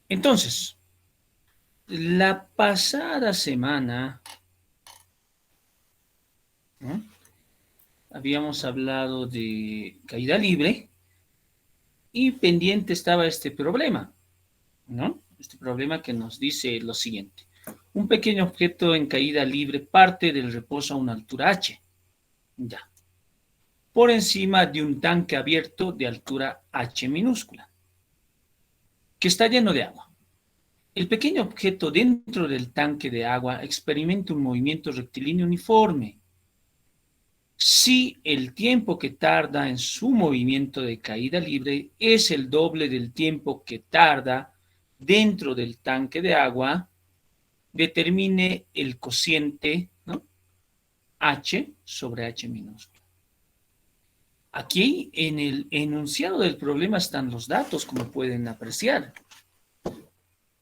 Entonces, la pasada semana, ¿no?, habíamos hablado de caída libre y pendiente estaba este problema, ¿no? Este problema que nos dice lo siguiente. Un pequeño objeto en caída libre parte del reposo a una altura h, ya, por encima de un tanque abierto de altura h minúscula, que está lleno de agua. El pequeño objeto dentro del tanque de agua experimenta un movimiento rectilíneo uniforme. Si el tiempo que tarda en su movimiento de caída libre es el doble del tiempo que tarda dentro del tanque de agua, determine el cociente, ¿no?, h sobre h minúscula. Aquí en el enunciado del problema están los datos, como pueden apreciar.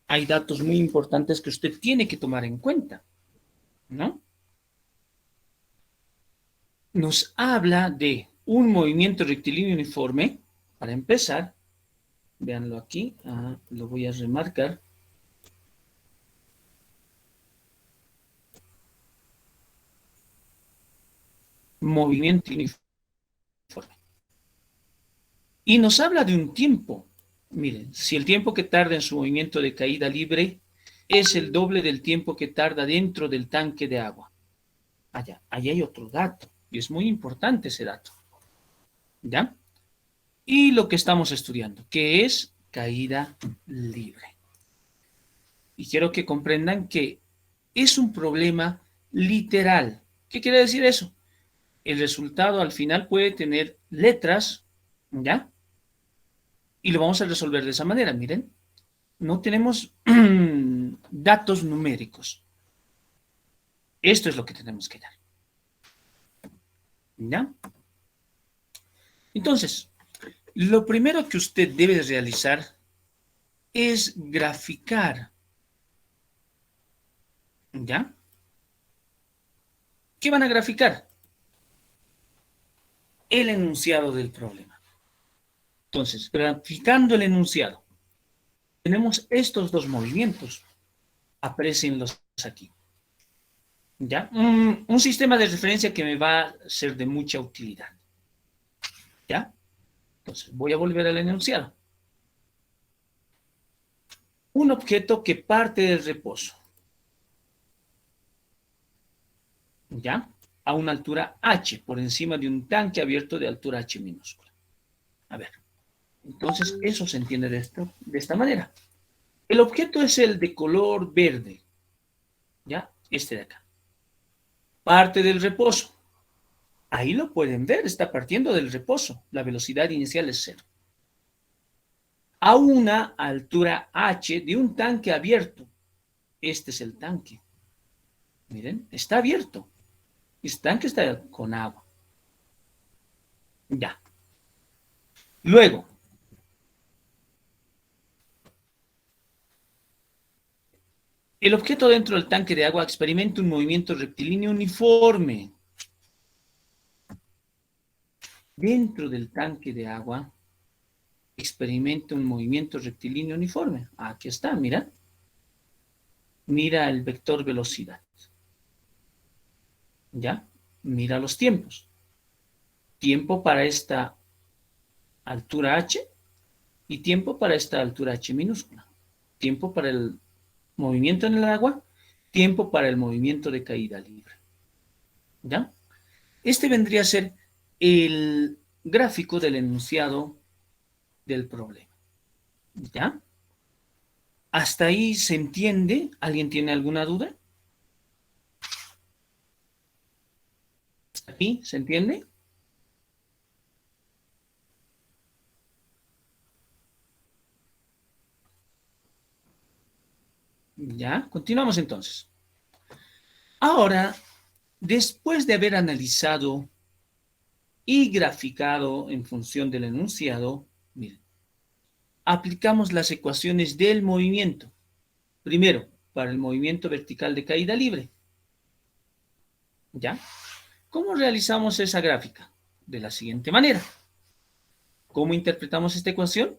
Hay datos muy importantes que usted tiene que tomar en cuenta, ¿no? Nos habla de un movimiento rectilíneo uniforme. Para empezar, véanlo aquí, lo voy a remarcar. Movimiento uniforme. Y nos habla de un tiempo. Miren, si el tiempo que tarda en su movimiento de caída libre es el doble del tiempo que tarda dentro del tanque de agua. Allá hay otro dato, y es muy importante ese dato. ¿Ya? Y lo que estamos estudiando, que es caída libre. Y quiero que comprendan que es un problema literal. ¿Qué quiere decir eso? El resultado al final puede tener letras, ¿ya? Y lo vamos a resolver de esa manera, miren. No tenemos datos numéricos. Esto es lo que tenemos que dar. ¿Ya? Entonces, lo primero que usted debe realizar es graficar. ¿Ya? ¿Qué van a graficar? El enunciado del problema. Entonces, graficando el enunciado, tenemos estos dos movimientos. Aprécienlos aquí. ¿Ya? Un sistema de referencia que me va a ser de mucha utilidad. ¿Ya? Entonces, voy a volver al enunciado. Un objeto que parte del reposo, ¿ya?, a una altura h, por encima de un tanque abierto de altura h minúscula. A ver, entonces eso se entiende de esta manera. El objeto es el de color verde, ¿ya? Este de acá. Parte del reposo. Ahí lo pueden ver, está partiendo del reposo. La velocidad inicial es 0. A una altura h de un tanque abierto. Este es el tanque. Miren, está abierto. Este tanque está con agua. Ya. Luego, el objeto dentro del tanque de agua experimenta un movimiento rectilíneo uniforme. Dentro del tanque de agua experimenta un movimiento rectilíneo uniforme. Aquí está, mira. Mira el vector velocidad. ¿Ya? Mira los tiempos. Tiempo para esta altura h y tiempo para esta altura h minúscula. Tiempo para el movimiento en el agua, tiempo para el movimiento de caída libre. ¿Ya? Este vendría a ser el gráfico del enunciado del problema. ¿Ya? ¿Hasta ahí se entiende? ¿Alguien tiene alguna duda? ¿Hasta aquí se entiende? ¿Ya? Continuamos entonces. Ahora, después de haber analizado y graficado en función del enunciado, miren, aplicamos las ecuaciones del movimiento. Primero, para el movimiento vertical de caída libre. ¿Ya? ¿Cómo realizamos esa gráfica? De la siguiente manera. ¿Cómo interpretamos esta ecuación?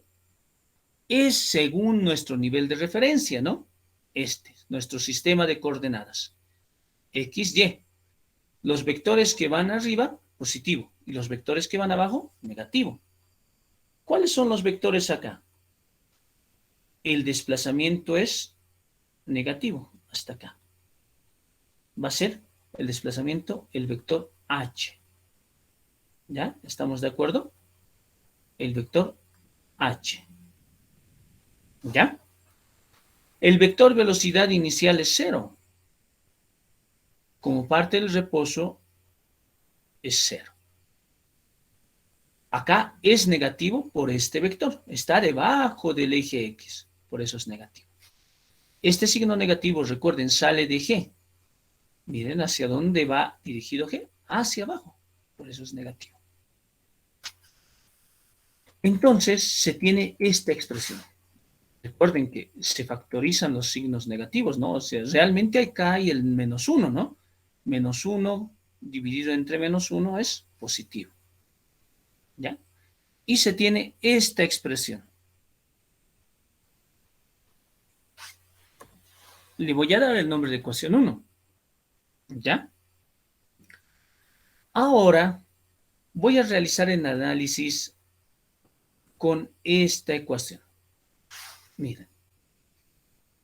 es según nuestro nivel de referencia, ¿no? Este, nuestro sistema de coordenadas. X, Y. Los vectores que van arriba, positivo, y los vectores que van abajo, negativo. ¿Cuáles son los vectores acá? El desplazamiento es negativo, hasta acá. Va a ser el desplazamiento, el vector H. ¿Ya? ¿Estamos de acuerdo? El vector H. ¿Ya? El vector velocidad inicial es 0. Como parte del reposo es 0. Acá es negativo por este vector. Está debajo del eje X. Por eso es negativo. Este signo negativo, recuerden, sale de G. Miren hacia dónde va dirigido G. Hacia abajo. Por eso es negativo. Entonces se tiene esta expresión. Recuerden que se factorizan los signos negativos, ¿no? O sea, realmente acá hay el -1, ¿no? -1 dividido entre -1 es positivo. ¿Ya? Y se tiene esta expresión. Le voy a dar el nombre de ecuación 1. ¿Ya? Ahora voy a realizar el análisis con esta ecuación. Miren.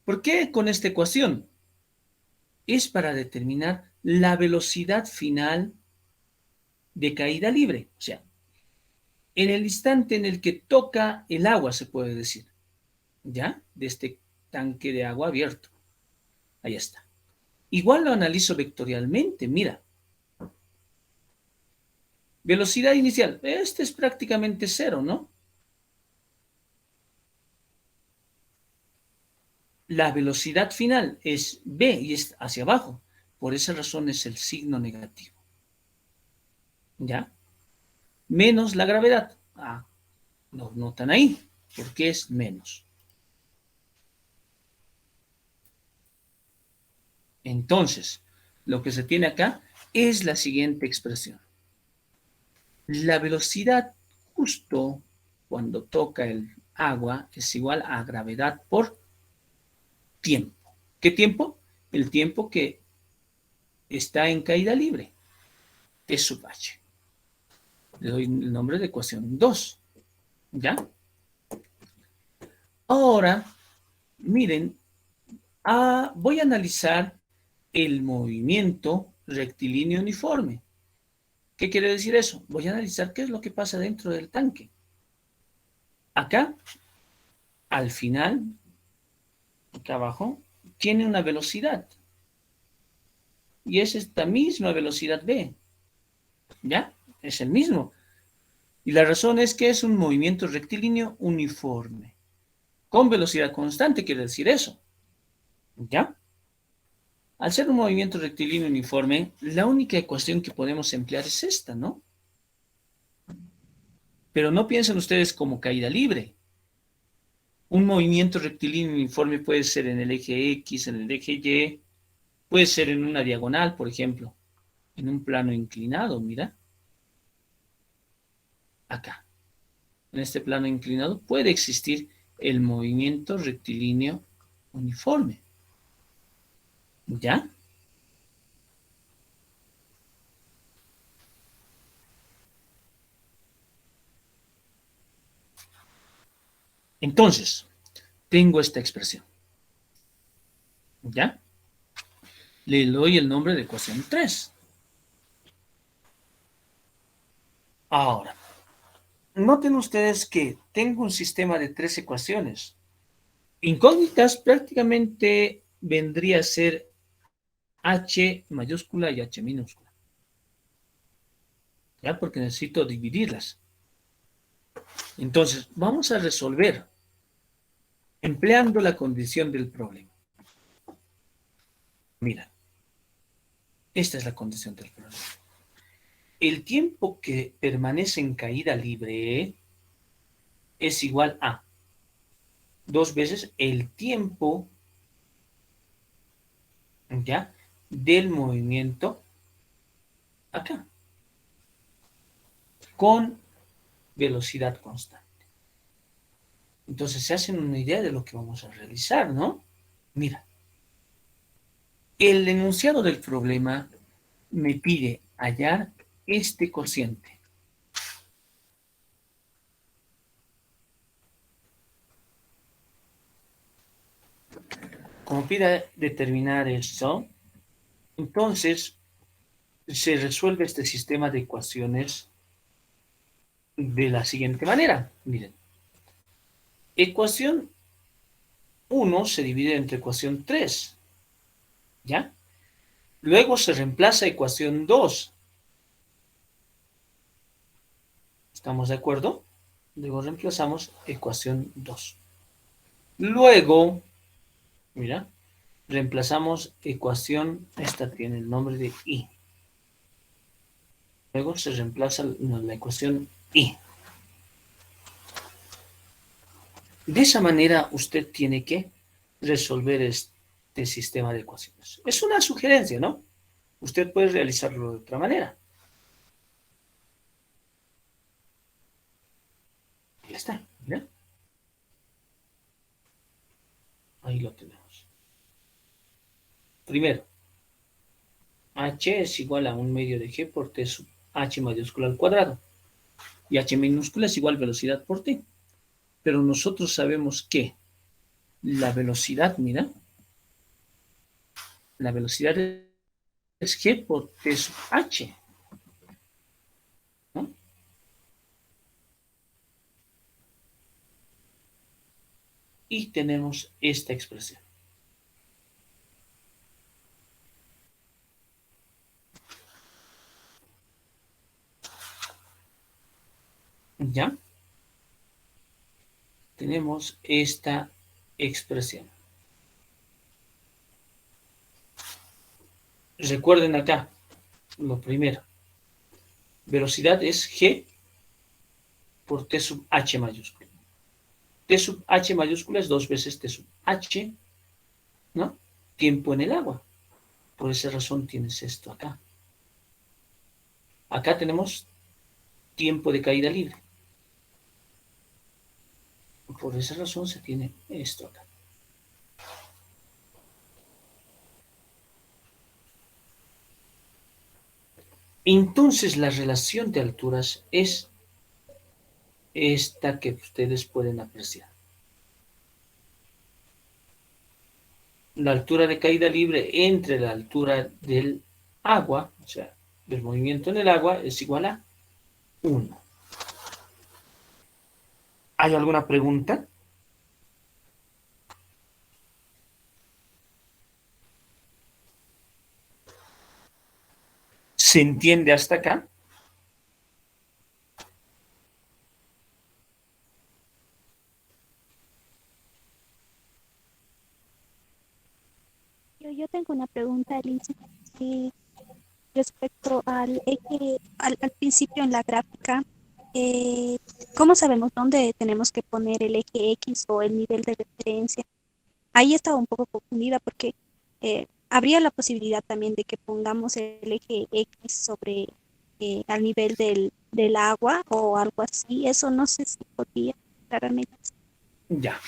¿Por qué con esta ecuación? Es para determinar la velocidad final de caída libre. O sea, en el instante en el que toca el agua, se puede decir. ¿Ya? De este tanque de agua abierto. Ahí está. Igual lo analizo vectorialmente. Mira. Velocidad inicial. Este es prácticamente 0, ¿no? La velocidad final es v y es hacia abajo. Por esa razón es el signo negativo. ¿Ya? Menos la gravedad. Ah, lo notan ahí, porque es menos. Entonces, lo que se tiene acá es la siguiente expresión. La velocidad justo cuando toca el agua es igual a gravedad por tiempo. ¿Qué tiempo? El tiempo que está en caída libre. Es sub h. Le doy el nombre de ecuación 2. ¿Ya? Ahora, miren, voy a analizar el movimiento rectilíneo uniforme. ¿Qué quiere decir eso? Voy a analizar qué es lo que pasa dentro del tanque. Acá, al final, acá abajo, tiene una velocidad. Y es esta misma velocidad v. ¿Ya? Es el mismo. Y la razón es que es un movimiento rectilíneo uniforme. Con velocidad constante quiere decir eso. ¿Ya? Al ser un movimiento rectilíneo uniforme, la única ecuación que podemos emplear es esta, ¿no? Pero no piensen ustedes como caída libre. Un movimiento rectilíneo uniforme puede ser en el eje X, en el eje Y, puede ser en una diagonal, por ejemplo, en un plano inclinado, mira. Acá, en este plano inclinado, puede existir el movimiento rectilíneo uniforme. ¿Ya? Entonces, tengo esta expresión. ¿Ya? Le doy el nombre de ecuación 3. Ahora, noten ustedes que tengo un sistema de 3 ecuaciones. Incógnitas prácticamente vendría a ser H mayúscula y H minúscula. ¿Ya? Porque necesito dividirlas. Entonces, vamos a resolver empleando la condición del problema. Mira, esta es la condición del problema. El tiempo que permanece en caída libre es igual a 2 veces el tiempo, ¿ya?, del movimiento acá, con velocidad constante. Entonces se hacen una idea de lo que vamos a realizar, ¿no? Mira, el enunciado del problema me pide hallar este cociente. Como pida determinar esto, entonces se resuelve este sistema de ecuaciones de la siguiente manera. Miren, ecuación uno se divide entre ecuación 3, ¿ya? Luego se reemplaza ecuación 2. ¿Estamos de acuerdo? Luego reemplazamos ecuación 2. Luego, mira, reemplazamos ecuación, esta tiene el nombre de y. Luego se reemplaza la ecuación y. De esa manera usted tiene que resolver este sistema de ecuaciones. Es una sugerencia, ¿no? Usted puede realizarlo de otra manera. Ya está, ¿ya? Ahí lo tenemos. Primero, h es igual a un medio de g por t sub h mayúscula al cuadrado. Y h minúscula es igual velocidad por t. Pero nosotros sabemos que la velocidad, mira, la velocidad es g por t sub h, ¿no? Y tenemos esta expresión. ¿Ya? Tenemos esta expresión. Recuerden acá, lo primero, velocidad es g por t sub h mayúscula. T sub h mayúscula es 2 veces t sub h, ¿no? Tiempo en el agua. Por esa razón tienes esto acá. Acá tenemos tiempo de caída libre. Por esa razón se tiene esto acá. Entonces la relación de alturas es esta que ustedes pueden apreciar. La altura de caída libre entre la altura del agua, o sea, del movimiento en el agua, es igual a 1. ¿Hay alguna pregunta? ¿Se entiende hasta acá? Yo tengo una pregunta, Liz, eh, respecto al eje, al principio en la gráfica. eh, ¿Cómo sabemos dónde tenemos que poner el eje X o el nivel de referencia? Ahí estaba un poco confundida porque habría la posibilidad también de que pongamos el eje X sobre al nivel del agua o algo así. Eso no sé si podría claramente. Ya,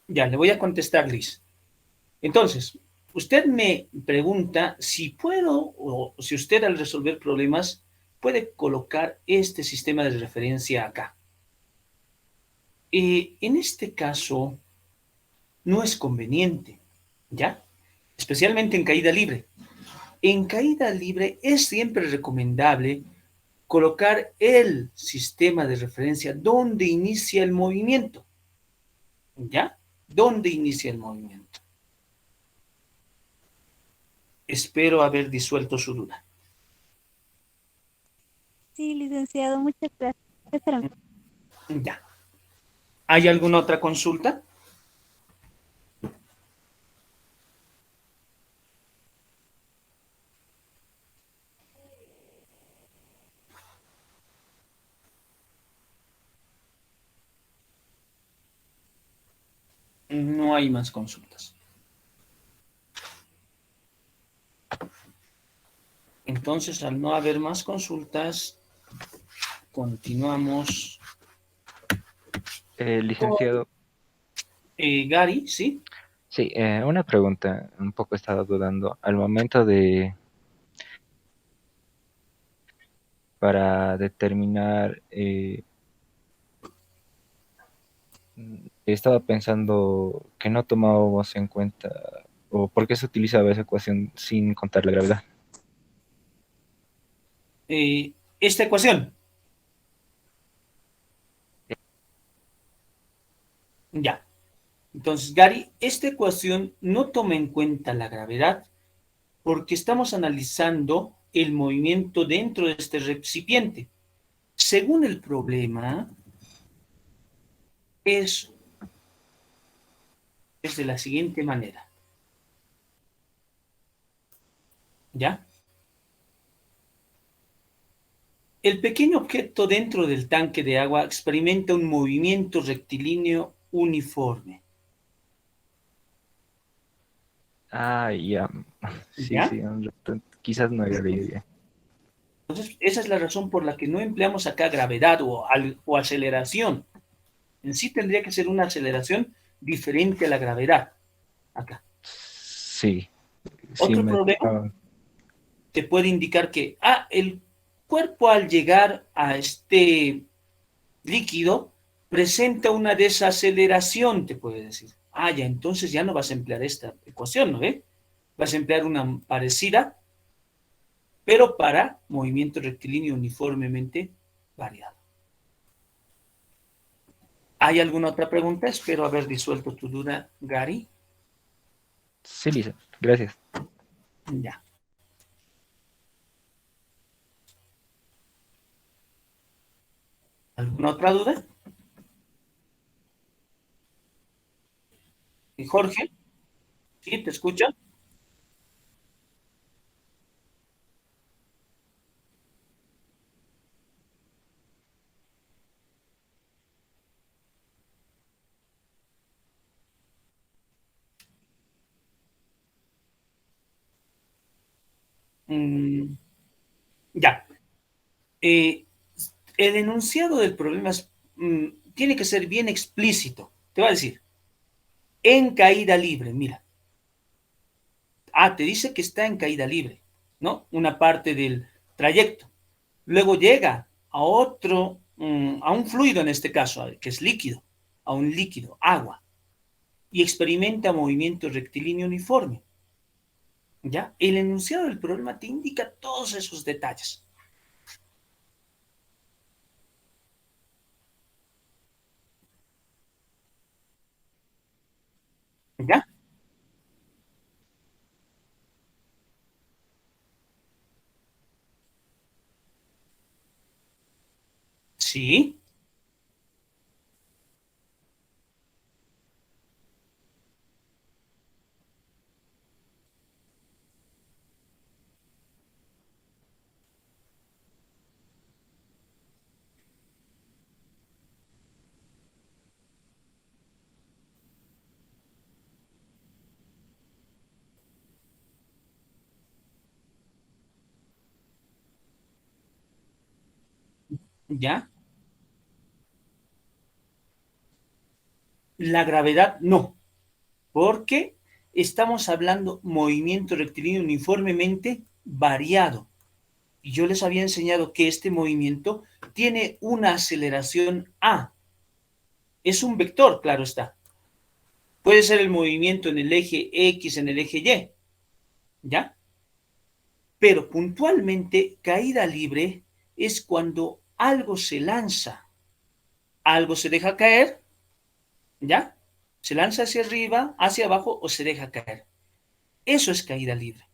ya, le voy a contestar, Liz. Entonces, usted me pregunta si puedo o si usted al resolver problemas puede colocar este sistema de referencia acá. En este caso, no es conveniente, ¿ya? Especialmente en caída libre. En caída libre es siempre recomendable colocar el sistema de referencia donde inicia el movimiento, ¿ya? ¿Dónde inicia el movimiento? Espero haber disuelto su duda. Sí, licenciado, muchas gracias. Espérame. Ya. ¿Hay alguna otra consulta? No hay más consultas. Entonces, al no haber más consultas, continuamos Licenciado, Gary, ¿sí? sí, una pregunta, un poco he estado dudando. Al momento de, para determinar, estaba pensando que no tomábamos en cuenta, o por qué se utilizaba esa ecuación sin contar la gravedad. Esta ecuación, ya. Entonces, Gary, esta ecuación no toma en cuenta la gravedad porque estamos analizando el movimiento dentro de este recipiente. Según el problema, es, es de la siguiente manera, ¿ya? El pequeño objeto dentro del tanque de agua experimenta un movimiento rectilíneo uniforme, Ah, ya, sí, ¿ya? sí, quizás no había leído bien. Entonces, esa es la razón por la que no empleamos acá gravedad o aceleración. En sí tendría que ser una aceleración diferente a la gravedad, acá. Sí, sí Otro me... problema ah, te puede indicar que el cuerpo al llegar a este líquido presenta una desaceleración, te puede decir. Ya, entonces ya no vas a emplear esta ecuación, ¿no ve? Vas a emplear una parecida, pero para movimiento rectilíneo uniformemente variado. ¿Hay alguna otra pregunta? Espero haber disuelto tu duda, Gary. sí, Lisa, gracias. Ya. ¿Alguna otra duda? ¿Y Jorge? ¿Sí? ¿Te escucha? Mm, ya. Eh, el enunciado del problema tiene que ser bien explícito. Te va a decir, en caída libre, mira. Te dice que está en caída libre, ¿no? Una parte del trayecto. Luego llega a otro, a un fluido en este caso, que es líquido, a un líquido, agua, y experimenta movimiento rectilíneo uniforme. ¿Ya? El enunciado del problema te indica todos esos detalles. ¿Ya? Sí, ¿ya? La gravedad no, porque estamos hablando movimiento rectilíneo uniformemente variado. Y yo les había enseñado que este movimiento tiene una aceleración A. Es un vector, claro está. Puede ser el movimiento en el eje X, en el eje Y, ¿ya? Pero puntualmente, caída libre es cuando algo se lanza, algo se deja caer, ¿ya? Se lanza hacia arriba, hacia abajo o se deja caer. Eso es caída libre.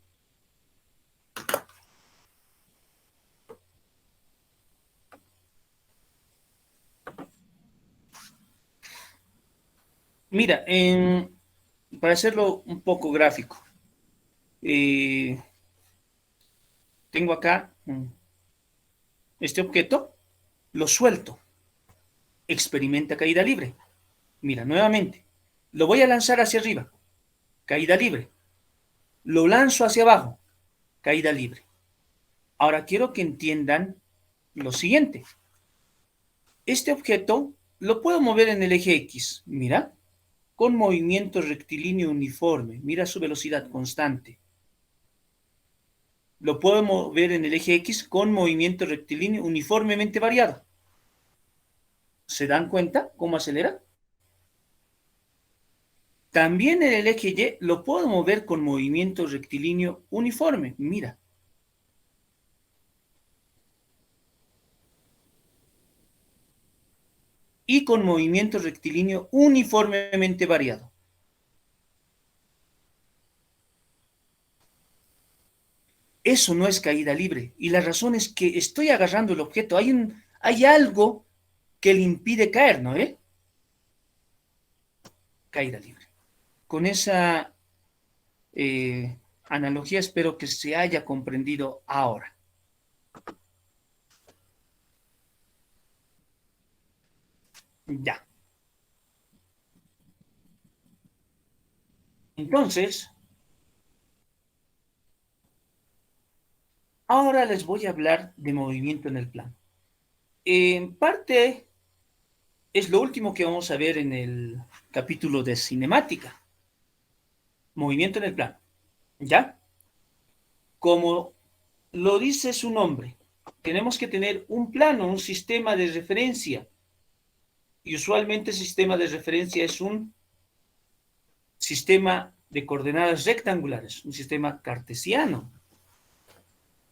Mira, para hacerlo un poco gráfico, eh, tengo acá este objeto, lo suelto, experimenta caída libre. Mira, nuevamente, lo voy a lanzar hacia arriba, caída libre. Lo lanzo hacia abajo, caída libre. Ahora quiero que entiendan lo siguiente. Este objeto lo puedo mover en el eje X, mira, con movimiento rectilíneo uniforme, mira su velocidad constante. Lo puedo mover en el eje X con movimiento rectilíneo uniformemente variado. ¿Se dan cuenta cómo acelera? También en el eje Y lo puedo mover con movimiento rectilíneo uniforme, mira. Y con movimiento rectilíneo uniformemente variado. Eso no es caída libre. Y la razón es que estoy agarrando el objeto. Hay algo que le impide caer, ¿no? Caída libre. Con esa analogía espero que se haya comprendido ahora. Ya. Entonces, ahora les voy a hablar de movimiento en el plano. En parte es lo último que vamos a ver en el capítulo de cinemática. Movimiento en el plano. ¿Ya? Como lo dice su nombre, tenemos que tener un plano, un sistema de referencia. Y usualmente el sistema de referencia es un sistema de coordenadas rectangulares, un sistema cartesiano.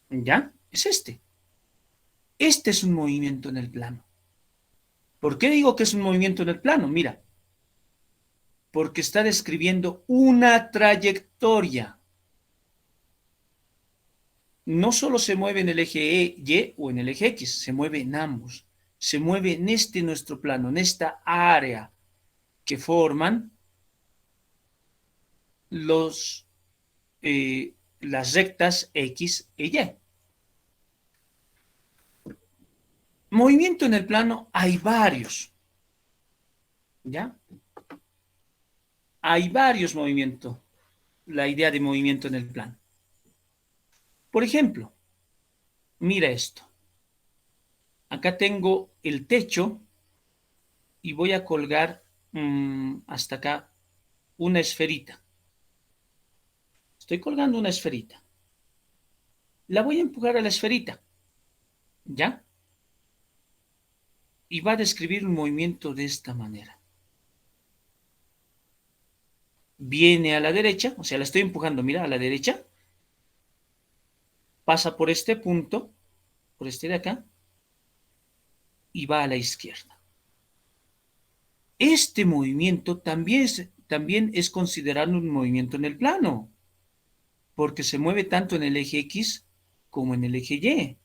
¿Ya? Es este. Este es un movimiento en el plano. ¿Por qué digo que es un movimiento en el plano? Mira, porque está describiendo una trayectoria. No solo se mueve en el eje Y o en el eje X, se mueve en ambos. Se mueve en este nuestro plano, en esta área que forman las rectas X e Y. Movimiento en el plano hay varios, ¿ya? Hay varios movimientos, la idea de movimiento en el plano. Por ejemplo, mira esto. Acá tengo el techo y voy a colgar hasta acá una esferita. Estoy colgando una esferita. La voy a empujar a la esferita, ¿ya? Y va a describir un movimiento de esta manera. Viene a la derecha, o sea, la estoy empujando, mira, a la derecha. Pasa por este punto, por este de acá, y va a la izquierda. Este movimiento también es considerado un movimiento en el plano, porque se mueve tanto en el eje X como en el eje Y.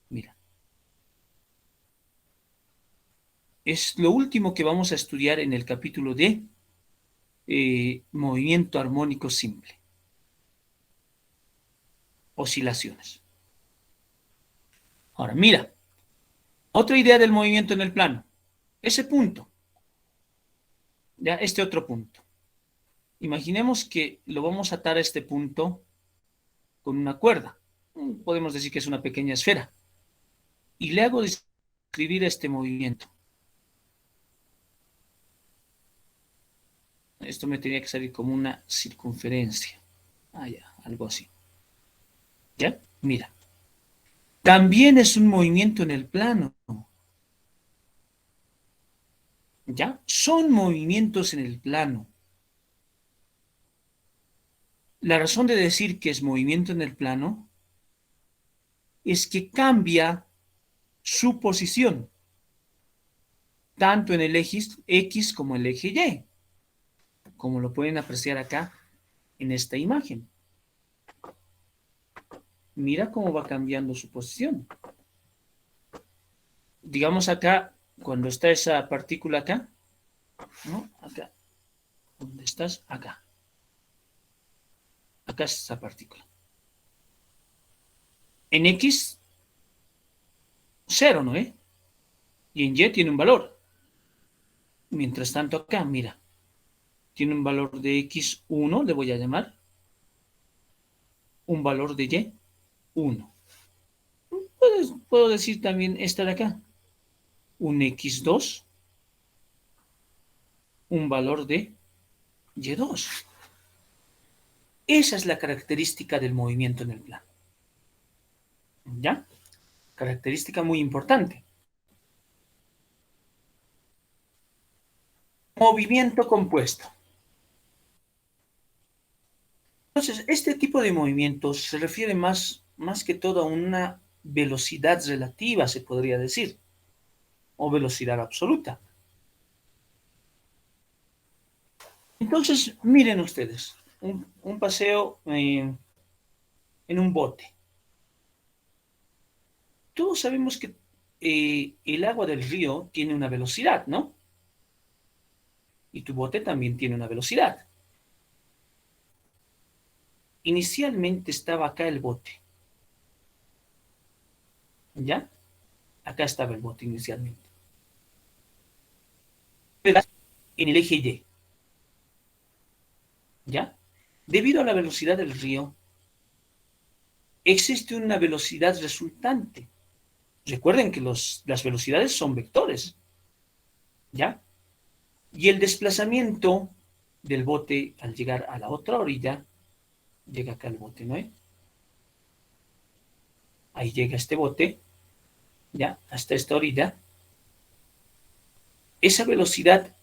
Mira. Es lo último que vamos a estudiar en el capítulo de movimiento armónico simple. Oscilaciones. Ahora, mira. Otra idea del movimiento en el plano. Ese punto. Ya, este otro punto. Imaginemos que lo vamos a atar a este punto con una cuerda. Podemos decir que es una pequeña esfera. Y le hago describir este movimiento. Esto me tenía que salir como una circunferencia. Ya, algo así. ¿Ya? Mira. También es un movimiento en el plano. ¿Ya? Son movimientos en el plano. La razón de decir que es movimiento en el plano es que cambia su posición, tanto en el eje X como el eje Y, como lo pueden apreciar acá en esta imagen. Mira cómo va cambiando su posición. Digamos acá, cuando está esa partícula acá, ¿no? Acá. ¿Dónde estás? Acá. Acá es esa partícula. En X, 0, ¿no? Y en Y tiene un valor. Mientras tanto acá, mira, tiene un valor de X1, le voy a llamar. Un valor de Y1. Puedo decir también esta de acá. Un X2 un valor de Y2. Esa es la característica del movimiento en el plano. ¿Ya? Característica muy importante. Movimiento compuesto. Entonces, este tipo de movimientos se refiere más que todo a una velocidad relativa, se podría decir, o velocidad absoluta. Entonces, miren ustedes, un paseo en un bote. Todos sabemos que el agua del río tiene una velocidad, ¿no? Y tu bote también tiene una velocidad. Inicialmente estaba acá el bote, ¿ya? Acá estaba el bote inicialmente. En el eje Y, ¿ya? Debido a la velocidad del río, existe una velocidad resultante. Recuerden que las velocidades son vectores, ¿ya? Y el desplazamiento del bote al llegar a la otra orilla, llega acá el bote, ¿no? Ahí llega este bote, ¿ya? Hasta esta orilla. Esa velocidad,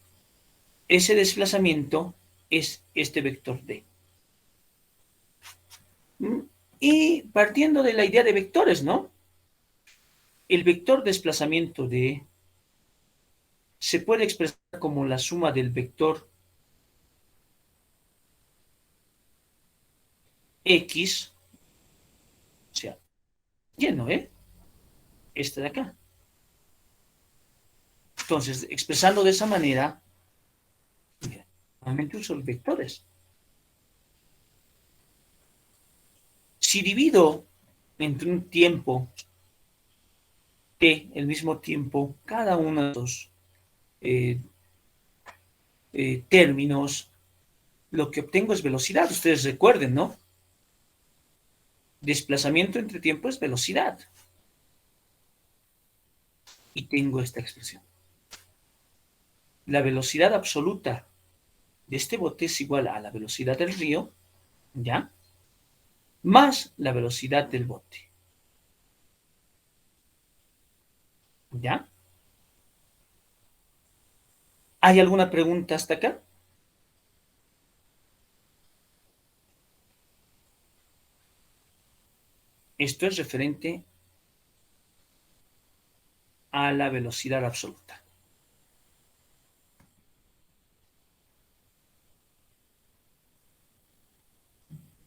ese desplazamiento es este vector D. Y partiendo de la idea de vectores, ¿no? El vector desplazamiento D se puede expresar como la suma del vector X, o sea, lleno, ¿eh? Este de acá. Entonces, expresando de esa manera, mira, nuevamente uso los vectores. Si divido entre un tiempo t, el mismo tiempo, cada uno de los eh, términos, lo que obtengo es velocidad. Ustedes recuerden, ¿no? Desplazamiento entre tiempo es velocidad. Y tengo esta expresión. La velocidad absoluta de este bote es igual a la velocidad del río, ¿ya? Más la velocidad del bote, ¿ya? ¿Hay alguna pregunta hasta acá? Esto es referente a la velocidad absoluta.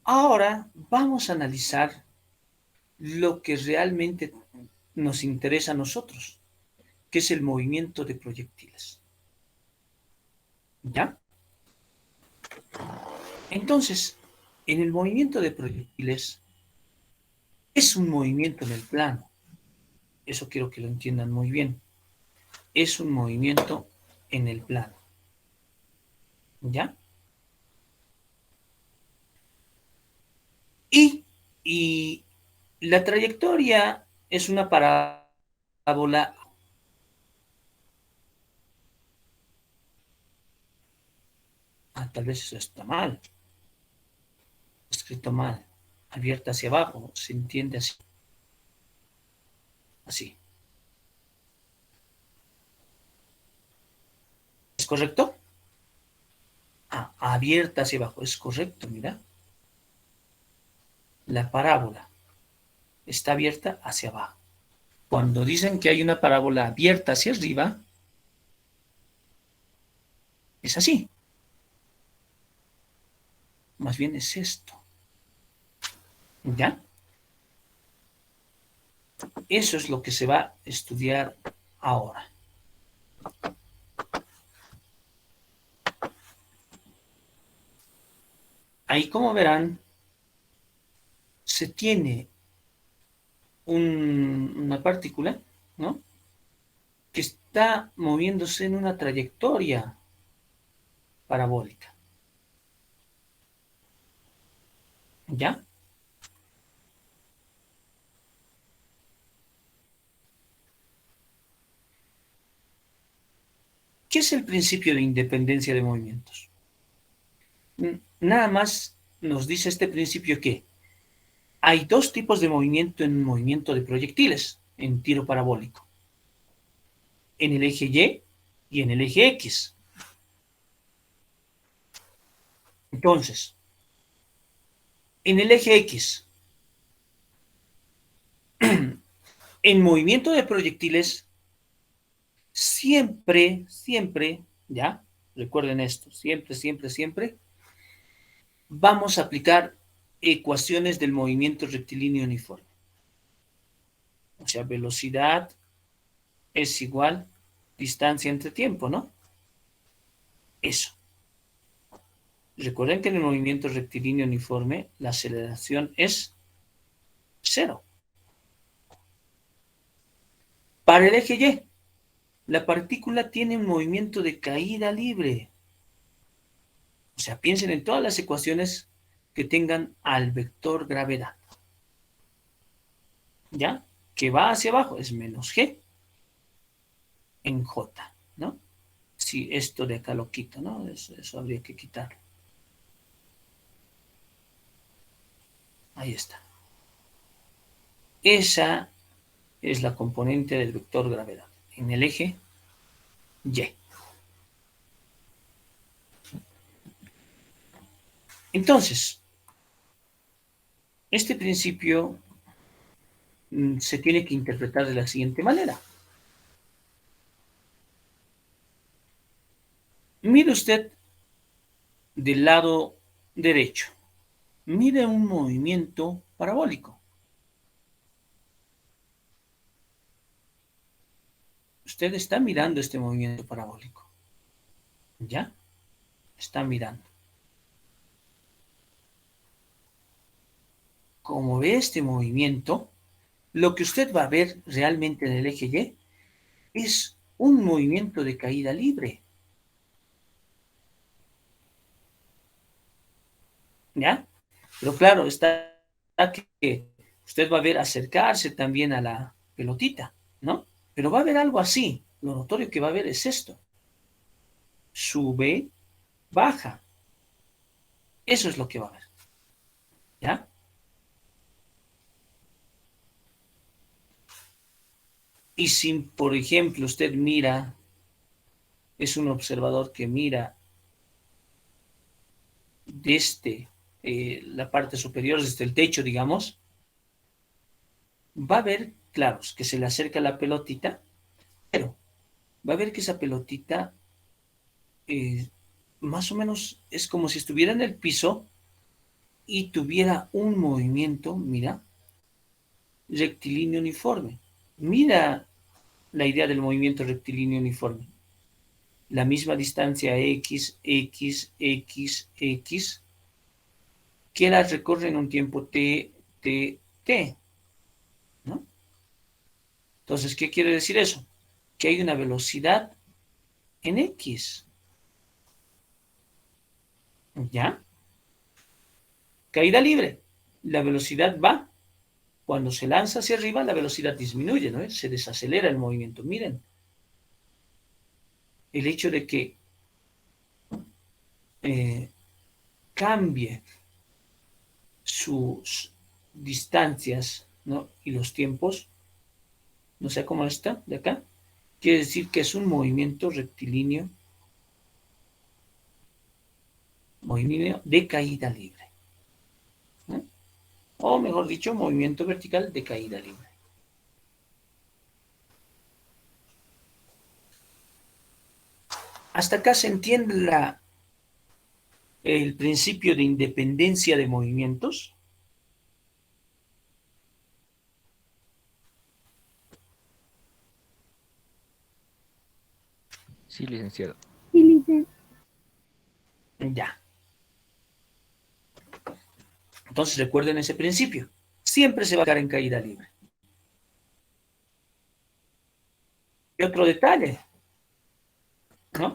Ahora vamos a analizar lo que realmente nos interesa a nosotros, que es el movimiento de proyectiles. ¿Ya? Entonces, en el movimiento de proyectiles es un movimiento en el plano. Eso quiero que lo entiendan muy bien. Es un movimiento en el plano. ¿Ya? Y la trayectoria es una parábola. Tal vez eso está mal, escrito mal, abierta hacia abajo, se entiende así. Así. ¿Es correcto? Abierta hacia abajo, es correcto, mira. La parábola está abierta hacia abajo. Cuando dicen que hay una parábola abierta hacia arriba, es así. Más bien es esto. ¿Ya? Eso es lo que se va a estudiar ahora. Ahí, como verán, se tiene una partícula, ¿no? Que está moviéndose en una trayectoria parabólica. ¿Ya? ¿Qué es el principio de independencia de movimientos? Nada más nos dice este principio que hay dos tipos de movimiento en un movimiento de proyectiles en tiro parabólico, en el eje Y y en el eje X. Entonces, en el eje X, en movimiento de proyectiles, siempre, siempre, ¿ya? Recuerden esto, siempre, siempre, siempre, vamos a aplicar ecuaciones del movimiento rectilíneo uniforme. O sea, velocidad es igual distancia entre tiempo, ¿no? Eso. Recuerden que en el movimiento rectilíneo uniforme la aceleración es cero. Para el eje Y, la partícula tiene un movimiento de caída libre. O sea, piensen en todas las ecuaciones que tengan al vector gravedad. ¿Ya? Que va hacia abajo es menos G en J, ¿no? Si esto de acá lo quito, ¿no? Eso habría que quitarlo. Ahí está. Esa es la componente del vector gravedad en el eje Y. Entonces, este principio se tiene que interpretar de la siguiente manera. Mire usted del lado derecho. Mire un movimiento parabólico. Usted está mirando este movimiento parabólico. ¿Ya? Está mirando. Como ve este movimiento, lo que usted va a ver realmente en el eje Y es un movimiento de caída libre. ¿Ya? Pero claro, está que usted va a ver acercarse también a la pelotita, ¿no? Pero va a haber algo así. Lo notorio que va a haber es esto. Sube, baja. Eso es lo que va a haber. ¿Ya? Y si, por ejemplo, usted mira, es un observador que mira desde la parte superior, desde el techo, digamos, va a ver, claro, que se le acerca la pelotita, pero va a ver que esa pelotita eh, más o menos es como si estuviera en el piso y tuviera un movimiento, mira, rectilíneo uniforme. Mira la idea del movimiento rectilíneo uniforme. La misma distancia X, X, X, X, que la recorre en un tiempo T, T, T, ¿no? Entonces, ¿qué quiere decir eso? Que hay una velocidad en X, ¿ya? Caída libre. La velocidad va. Cuando se lanza hacia arriba, la velocidad disminuye, ¿no? Se desacelera el movimiento. Miren, el hecho de que eh, cambie sus distancias, ¿no? Y los tiempos, no sé cómo está de acá, quiere decir que es un movimiento rectilíneo, movimiento de caída libre, ¿no? O mejor dicho, movimiento vertical de caída libre. Hasta acá se entiende el principio de independencia de movimientos. Sí, licenciado. Sí, licenciado. Ya. Entonces recuerden ese principio. Siempre se va a quedar en caída libre. Y otro detalle, ¿no?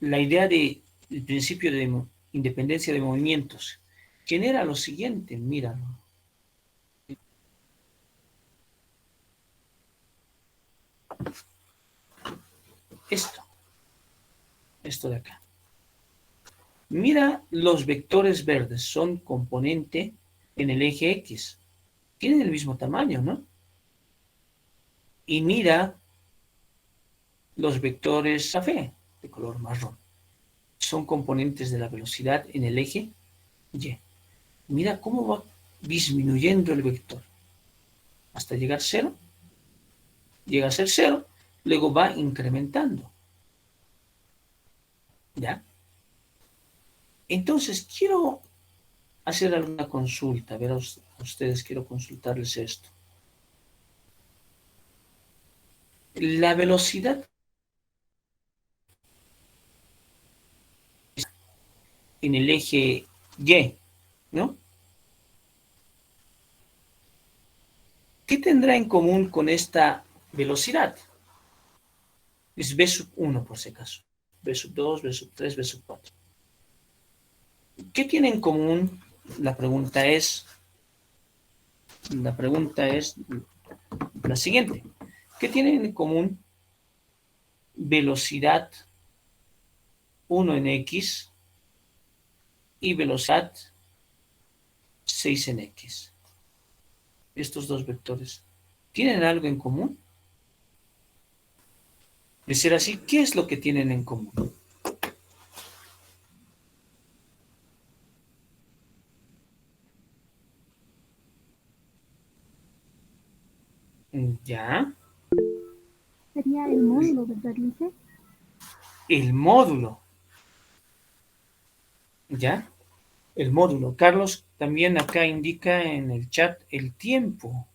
La idea del principio de independencia de movimientos genera lo siguiente, míralo. Esto. Esto de acá. Mira, los vectores verdes son componente en el eje X. Tienen el mismo tamaño, ¿no? Y mira los vectores café, de color marrón. Son componentes de la velocidad en el eje Y. Mira cómo va disminuyendo el vector hasta llegar a cero. Llega a ser cero, luego va incrementando. ¿Ya? Entonces, quiero hacer alguna consulta. A ver, a ustedes quiero consultarles esto. La velocidad en el eje Y, ¿no? ¿Qué tendrá en común con esta velocidad? Es v sub 1 por si acaso. V sub 2, v sub 3, v sub 4. ¿Qué tiene en común? La pregunta es la siguiente. ¿Qué tienen en común velocidad 1 en X y velocidad 6 en X? Estos dos vectores. ¿Tienen algo en común? De ser así, ¿qué es lo que tienen en común? Ya, Sería el módulo, ¿verdad, Lice? el módulo. Ya, el módulo. Carlos también acá indica en el chat el tiempo.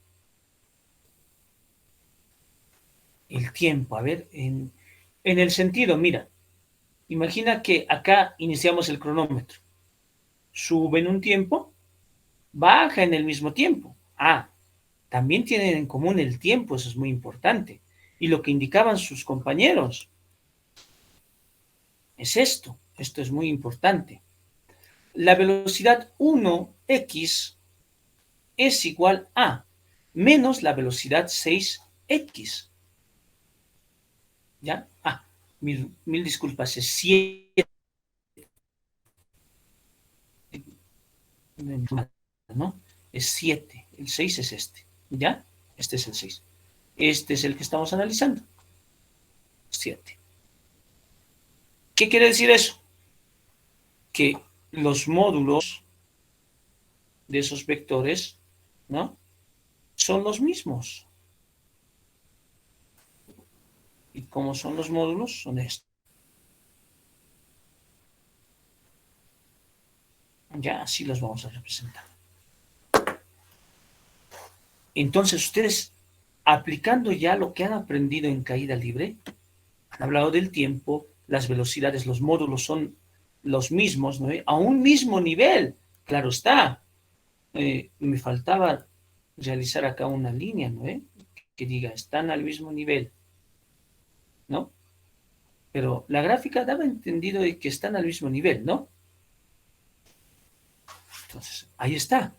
El tiempo, a ver, en el sentido, mira, imagina que acá iniciamos el cronómetro. Sube en un tiempo, baja en el mismo tiempo. Ah, también tienen en común el tiempo, eso es muy importante. Y lo que indicaban sus compañeros es esto es muy importante. La velocidad 1x es igual a menos la velocidad 6x. ¿Ya? Ah, mil disculpas, es 7, ¿no? Es 7, el 6 es este, ¿ya? Este es el 6. Este es el que estamos analizando, 7. ¿Qué quiere decir eso? Que los módulos de esos vectores, ¿no? Son los mismos. ¿Y cómo son los módulos? Son estos. Ya, así los vamos a representar. Entonces, ustedes, aplicando ya lo que han aprendido en caída libre, han hablado del tiempo, las velocidades, los módulos son los mismos, ¿no? A un mismo nivel, claro está. Me faltaba realizar acá una línea, ¿no? Que diga, están al mismo nivel, ¿no? Pero la gráfica daba entendido de que están al mismo nivel, ¿no? Entonces, ahí está.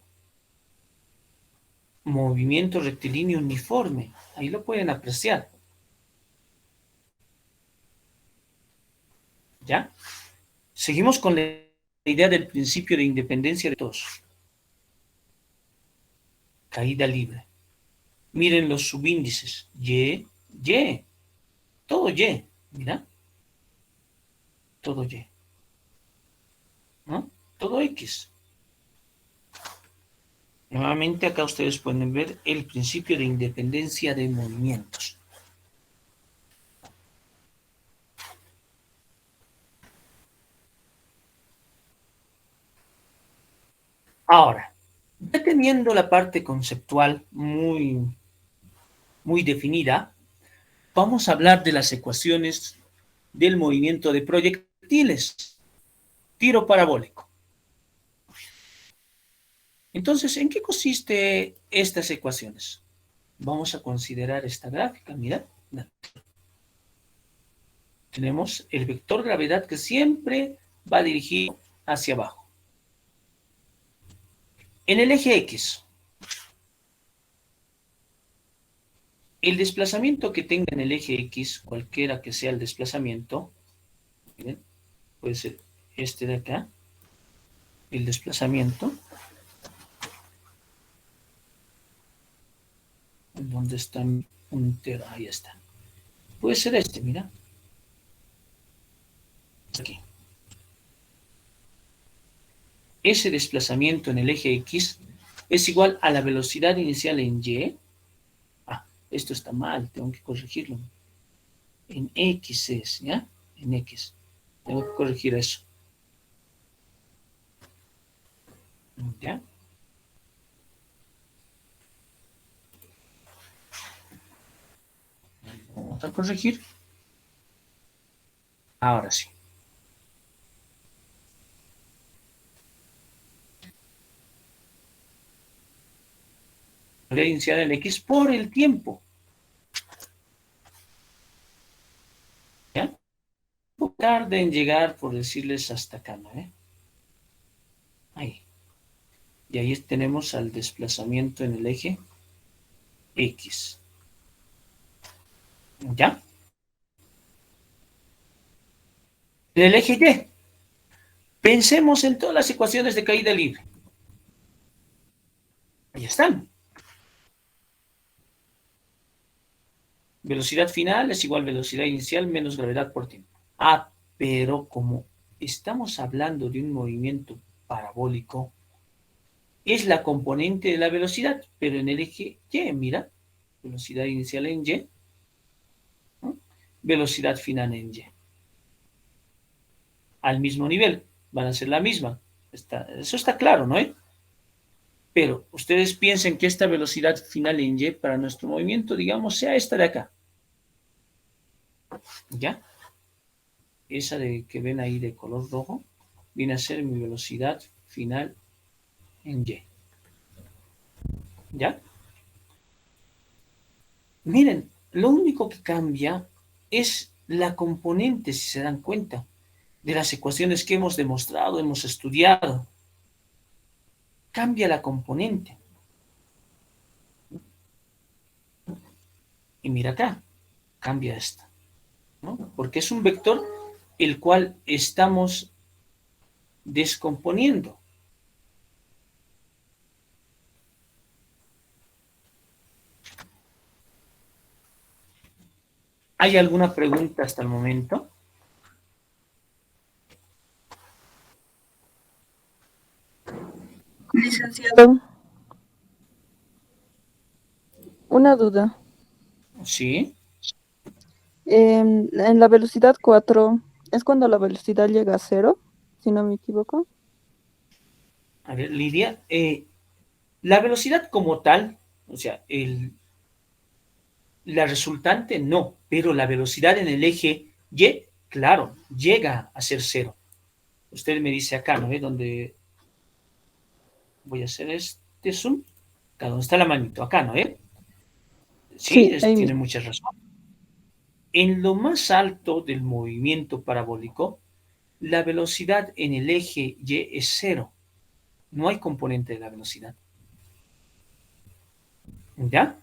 Movimiento rectilíneo uniforme. Ahí lo pueden apreciar. ¿Ya? Seguimos con la idea del principio de independencia de todos. Caída libre. Miren los subíndices. Y. Todo Y. Mira. Todo Y. ¿No? Todo X. Nuevamente acá ustedes pueden ver el principio de independencia de movimientos. Ahora, ya teniendo la parte conceptual muy definida, vamos a hablar de las ecuaciones del movimiento de proyectiles, tiro parabólico. Entonces, ¿en qué consiste estas ecuaciones? Vamos a considerar esta gráfica, mira. Tenemos el vector gravedad que siempre va dirigido hacia abajo. En el eje X, el desplazamiento que tenga en el eje X, cualquiera que sea el desplazamiento, Miren, puede ser este de acá, el desplazamiento. ¿Dónde está mi puntero? Ahí está. Puede ser este, mira. Aquí. Ese desplazamiento en el eje X es igual a la velocidad inicial en Y. Ah, esto está mal, tengo que corregirlo. En X es, ¿ya? En X. Tengo que corregir eso. ¿Ya? Vamos a corregir. Ahora sí. Voy a iniciar el X por el tiempo. ¿Ya? Un poco tarde en llegar, por decirles, hasta acá, ¿no? Ahí. Y ahí tenemos al desplazamiento en el eje X. ¿Ya? En el eje Y. Pensemos en todas las ecuaciones de caída libre. Ahí están. Velocidad final es igual a velocidad inicial menos gravedad por tiempo. Ah, pero como estamos hablando de un movimiento parabólico, es la componente de la velocidad, pero en el eje Y, mira, velocidad inicial en Y, ¿no? Velocidad final en Y. Al mismo nivel, van a ser la misma. Eso está claro, ¿no? Pero ustedes piensen que esta velocidad final en Y para nuestro movimiento, digamos, sea esta de acá. ¿Ya? Esa de que ven ahí de color rojo, viene a ser mi velocidad final en Y. ¿Ya? Miren, lo único que cambia es la componente, si se dan cuenta, de las ecuaciones que hemos demostrado, hemos estudiado. Cambia la componente. Y mira acá, cambia esta, ¿no? Porque es un vector el cual estamos descomponiendo. ¿Hay alguna pregunta hasta el momento? Licenciado, una duda. Sí. En la velocidad 4 es cuando la velocidad llega a cero, si no me equivoco. A ver, Lidia, la velocidad como tal, o sea, la resultante no, pero la velocidad en el eje Y, claro, llega a ser cero. Usted me dice acá, ¿no ve? Donde voy a hacer este zoom, acá donde está la manito, acá, ¿no ve? Sí, Sí, ahí tiene mismo. mucha razón. En lo más alto del movimiento parabólico, la velocidad en el eje Y es cero. No hay componente de la velocidad. ¿Ya?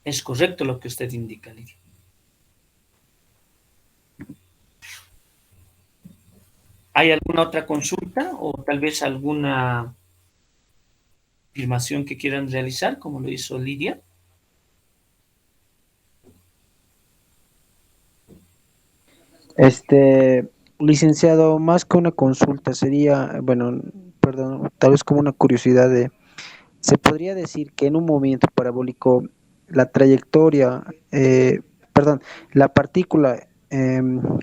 Es correcto lo que usted indica, Lidia. ¿Hay alguna otra consulta o tal vez alguna afirmación que quieran realizar, como lo hizo Lidia? Este, licenciado, más que una consulta, sería, bueno, perdón, tal vez como una curiosidad de, ¿se podría decir que en un movimiento parabólico la trayectoria, perdón, la partícula,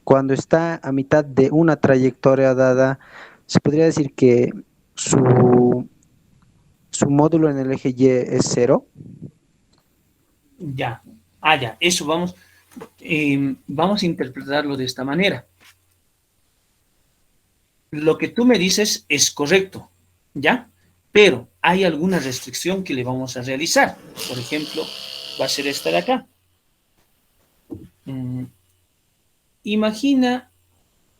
cuando está a mitad de una trayectoria dada, se podría decir que su, su módulo en el eje Y es cero? Ya. Ah, ya. Eso vamos a interpretarlo de esta manera. Lo que tú me dices es correcto, ¿ya? Pero hay alguna restricción que le vamos a realizar. Por ejemplo, va a ser esta de acá. Mm, Imagina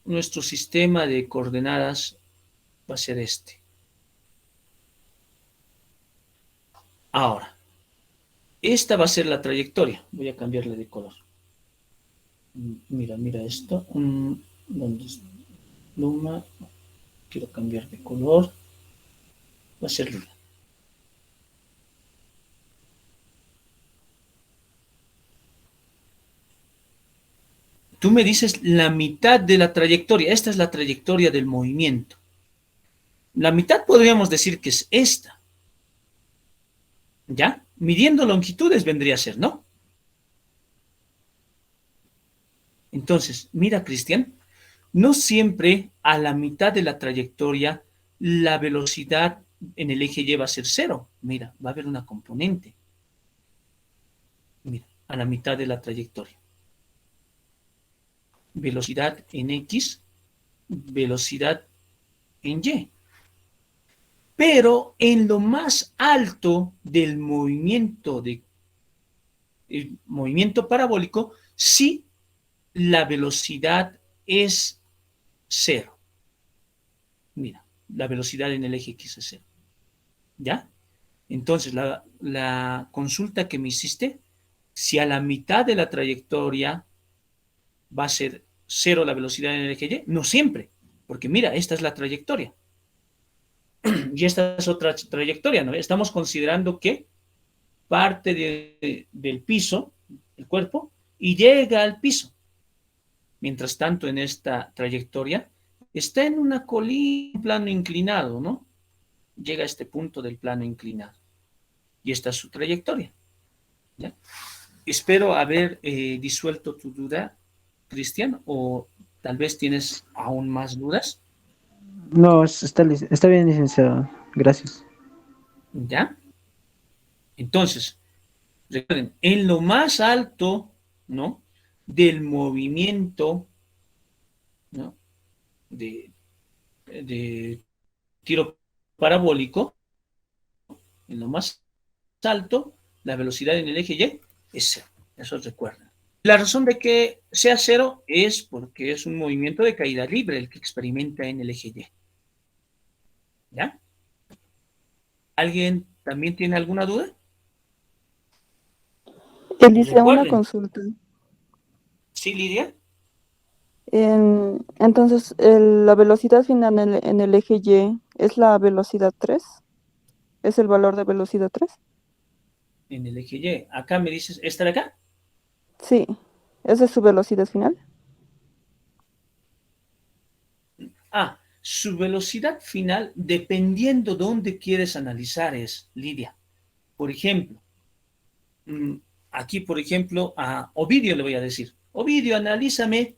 nuestro sistema de coordenadas va a ser este. Ahora, esta va a ser la trayectoria. Voy a cambiarle de color. Mira esto. ¿Dónde está? Pluma. Quiero cambiar de color. Va a ser lila. Tú me dices la mitad de la trayectoria. Esta es la trayectoria del movimiento. La mitad podríamos decir que es esta. ¿Ya? Midiendo longitudes vendría a ser, ¿no? Entonces, mira, Cristian, no siempre a la mitad de la trayectoria la velocidad en el eje Y va a ser cero. Mira, va a haber una componente. Mira, a la mitad de la trayectoria. Velocidad en X, velocidad en Y. Pero en lo más alto del movimiento, el movimiento parabólico, sí la velocidad es cero. Mira, la velocidad en el eje X es cero. ¿Ya? Entonces, la consulta que me hiciste, si a la mitad de la trayectoria va a ser cero la velocidad en el eje Y, no siempre, porque mira, esta es la trayectoria y esta es otra trayectoria, ¿no? Estamos considerando que parte del piso, el cuerpo, y llega al piso. Mientras tanto, en esta trayectoria, está en una colina, un plano inclinado, ¿no? Llega a este punto del plano inclinado. Y esta es su trayectoria. ¿Ya? Espero haber disuelto tu duda, Cristian, o tal vez tienes aún más dudas. No, está bien, licenciado. Gracias. ¿Ya? Entonces, recuerden, en lo más alto, ¿no? Del movimiento, ¿no? De tiro parabólico, en lo más alto, la velocidad en el eje Y es cero. Eso recuerden. La razón de que sea cero es porque es un movimiento de caída libre el que experimenta en el eje Y. ¿Ya? ¿Alguien también tiene alguna duda? Alicia, una Recuerden. consulta. ¿Sí, Lidia? Entonces, la velocidad final en el eje Y es la velocidad 3. ¿Es el valor de velocidad 3? En el eje Y. Acá me dices, ¿esta de acá? Sí. ¿Esa es su velocidad final? Ah, su velocidad final, dependiendo de dónde quieres analizar, es, Lidia. Por ejemplo, aquí, por ejemplo, a Ovidio le voy a decir, Ovidio, analízame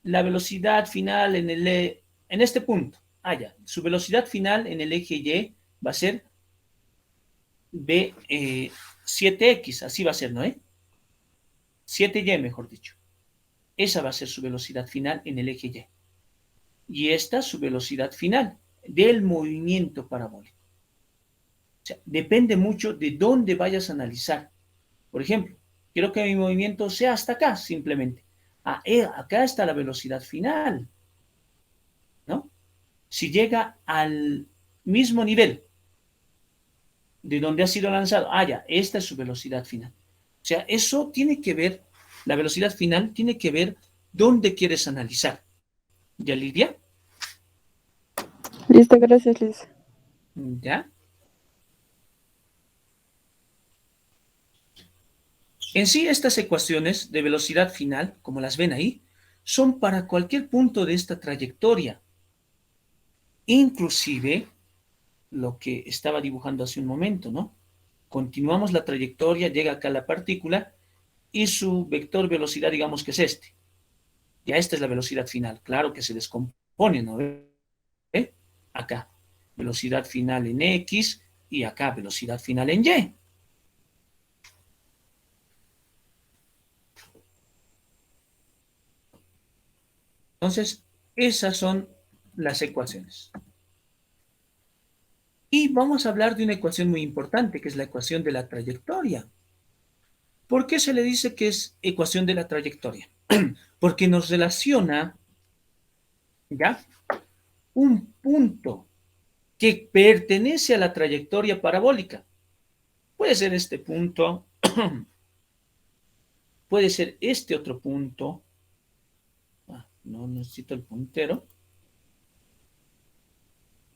la velocidad final en este punto. Ah, ya. Su velocidad final en el eje Y va a ser B 7X, así va a ser, ¿no? 7Y, mejor dicho. Esa va a ser su velocidad final en el eje Y. Y esta es su velocidad final del movimiento parabólico. O sea, depende mucho de dónde vayas a analizar. Por ejemplo, quiero que mi movimiento sea hasta acá, simplemente. Ah, acá está la velocidad final, ¿no? Si llega al mismo nivel de donde ha sido lanzado, ah, ya, esta es su velocidad final. O sea, eso tiene que ver, la velocidad final tiene que ver dónde quieres analizar. ¿Ya, Lidia? Listo, gracias, Liz. ¿Ya? En sí, estas ecuaciones de velocidad final, como las ven ahí, son para cualquier punto de esta trayectoria. Inclusive lo que estaba dibujando hace un momento, ¿no? Continuamos la trayectoria, llega acá la partícula y su vector velocidad, digamos que es este. Ya esta es la velocidad final. Claro que se descompone, ¿no? ¿Ve? Acá, velocidad final en X y acá, velocidad final en Y. Entonces, esas son las ecuaciones. Y vamos a hablar de una ecuación muy importante, que es la ecuación de la trayectoria. ¿Por qué se le dice que es ecuación de la trayectoria? Porque nos relaciona, ¿ya? Un punto que pertenece a la trayectoria parabólica. Puede ser este punto, puede ser este otro punto. No necesito el puntero.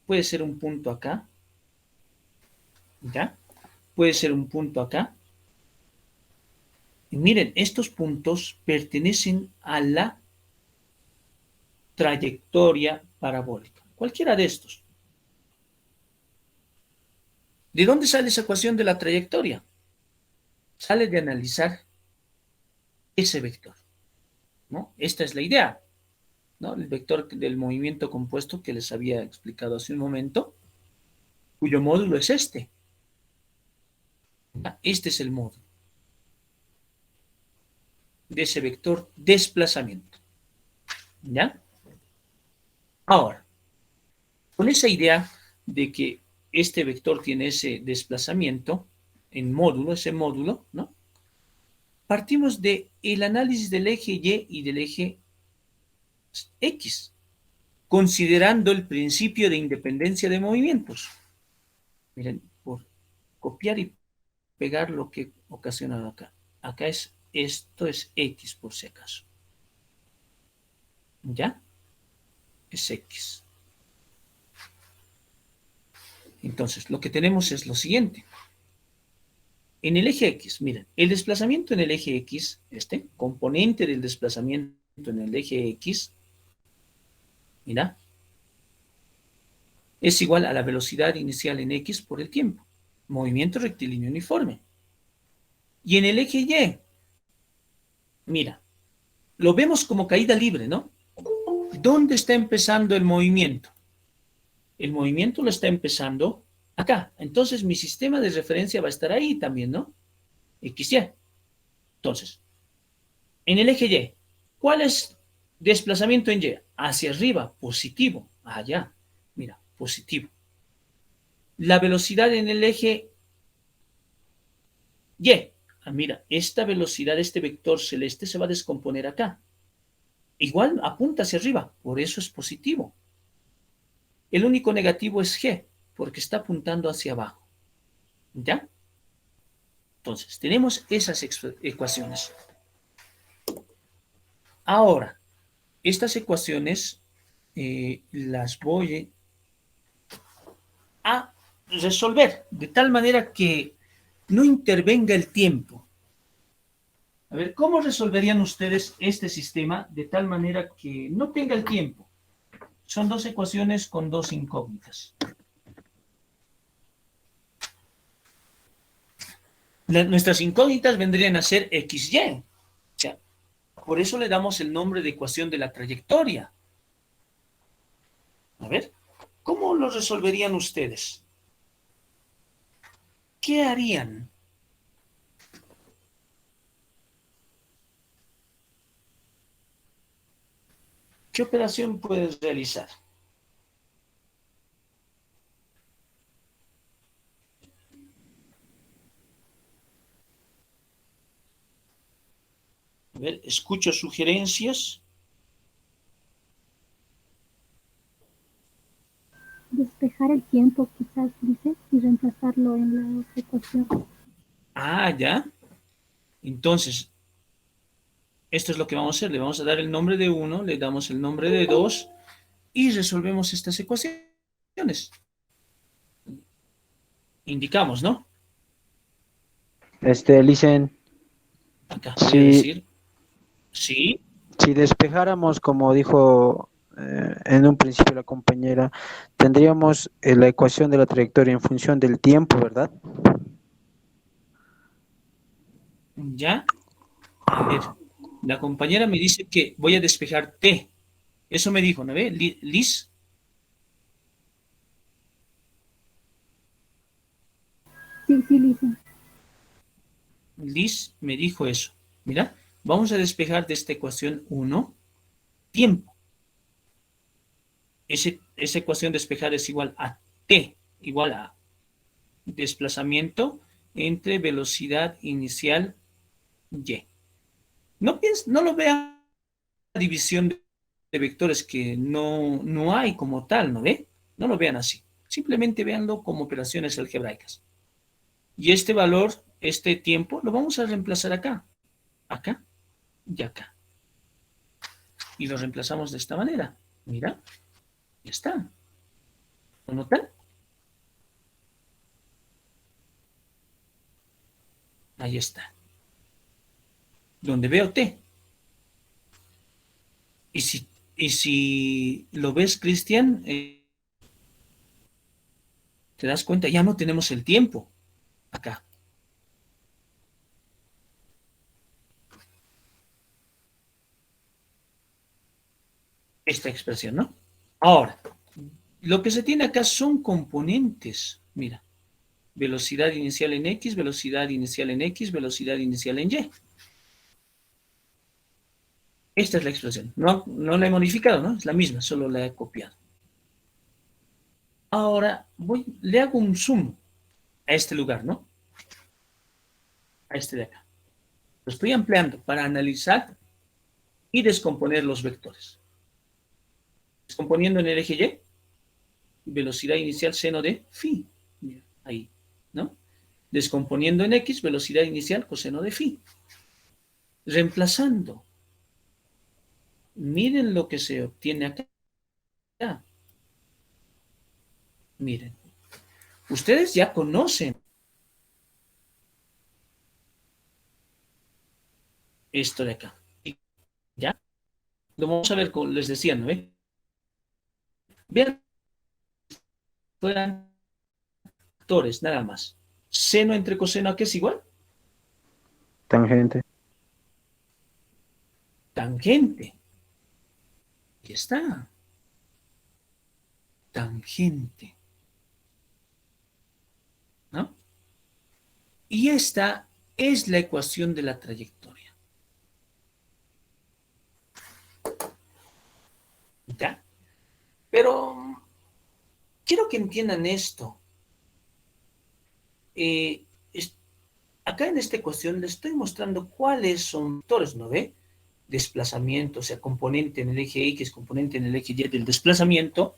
Puede ser un punto acá. ¿Ya? Puede ser un punto acá. Y miren, estos puntos pertenecen a la trayectoria parabólica. Cualquiera de estos. ¿De dónde sale esa ecuación de la trayectoria? Sale de analizar ese vector, ¿no? Esta es la idea, ¿no? El vector del movimiento compuesto que les había explicado hace un momento, cuyo módulo es este. Este es el módulo de ese vector desplazamiento. ¿Ya? Ahora, con esa idea de que este vector tiene ese desplazamiento en módulo, ese módulo, ¿no? Partimos del análisis del eje Y y del eje X, considerando el principio de independencia de movimientos. Miren, por copiar y pegar lo que he ocasionado acá. Acá esto es X por si acaso. ¿Ya? Es X. Entonces, lo que tenemos es lo siguiente. En el eje X, miren, el desplazamiento en el eje X, este componente del desplazamiento en el eje X, mira, es igual a la velocidad inicial en X por el tiempo. Movimiento rectilíneo uniforme. Y en el eje Y, mira, lo vemos como caída libre, ¿no? ¿Dónde está empezando el movimiento? El movimiento lo está empezando acá. Entonces mi sistema de referencia va a estar ahí también, ¿no? XY. Entonces, en el eje Y, ¿cuál es desplazamiento en Y? Hacia arriba, positivo. Allá, mira, positivo. La velocidad en el eje Y. Mira, esta velocidad, este vector celeste se va a descomponer acá. Igual apunta hacia arriba, por eso es positivo. El único negativo es G, porque está apuntando hacia abajo. ¿Ya? Entonces, tenemos esas ecuaciones. Ahora, estas ecuaciones las voy a resolver de tal manera que no intervenga el tiempo. A ver, ¿cómo resolverían ustedes este sistema de tal manera que no tenga el tiempo? Son dos ecuaciones con dos incógnitas. Nuestras incógnitas vendrían a ser XY. O sea, por eso le damos el nombre de ecuación de la trayectoria. A ver, ¿cómo lo resolverían ustedes? ¿Qué harían? ¿Qué operación puedes realizar? A ver, escucho sugerencias. Despejar el tiempo, quizás, dice, y reemplazarlo en la ecuación. Ah, ya. Entonces, esto es lo que vamos a hacer. Le vamos a dar el nombre de 1, le damos el nombre de 2 y resolvemos estas ecuaciones. Indicamos, ¿no? Licen, Acá voy a si, decir, sí, si despejáramos, como dijo en un principio la compañera, tendríamos la ecuación de la trayectoria en función del tiempo, ¿verdad? ya. A ver, la compañera me dice que voy a despejar T. Eso me dijo, ¿no ve? Liz, Sí, sí, dice. Liz me dijo eso. Mira, vamos a despejar de esta ecuación 1, tiempo. Esa ecuación despejar es igual a T, igual a desplazamiento entre velocidad inicial Y. No lo vean división de vectores que no hay como tal, ¿no ve? No lo vean así. Simplemente véanlo como operaciones algebraicas. Y este valor, este tiempo, lo vamos a reemplazar acá. acá y acá. Y lo reemplazamos de esta manera. Mira, ya está. ¿Lo notan? Ahí está. Donde veo T. Y si lo ves, Cristian, te das cuenta, ya no tenemos el tiempo acá. Esta expresión, ¿no? Ahora, lo que se tiene acá son componentes. Mira, velocidad inicial en X, velocidad inicial en X, velocidad inicial en Y. Esta es la expresión. No la he modificado, ¿no? Es la misma, solo la he copiado. Ahora le hago un zoom a este lugar, ¿no? A este de acá. Lo estoy ampliando para analizar y descomponer los vectores. Descomponiendo en el eje Y, velocidad inicial seno de phi. Mira, ahí, ¿no? Descomponiendo en X, velocidad inicial coseno de phi. Reemplazando. Miren lo que se obtiene acá. Miren. Ustedes ya conocen esto de acá. ¿Ya? Lo vamos a ver, como les decía, ¿no? Vean, fueran factores, nada más. Seno entre coseno, ¿a qué es igual? Tangente. Tangente. Aquí está. Tangente. ¿No? Y esta es la ecuación de la trayectoria. ¿Ya? Pero quiero que entiendan esto. Eh, es- Acá en esta ecuación les estoy mostrando cuáles son vectores, ¿no ve? Desplazamiento, o sea, componente en el eje X, componente en el eje Y del desplazamiento,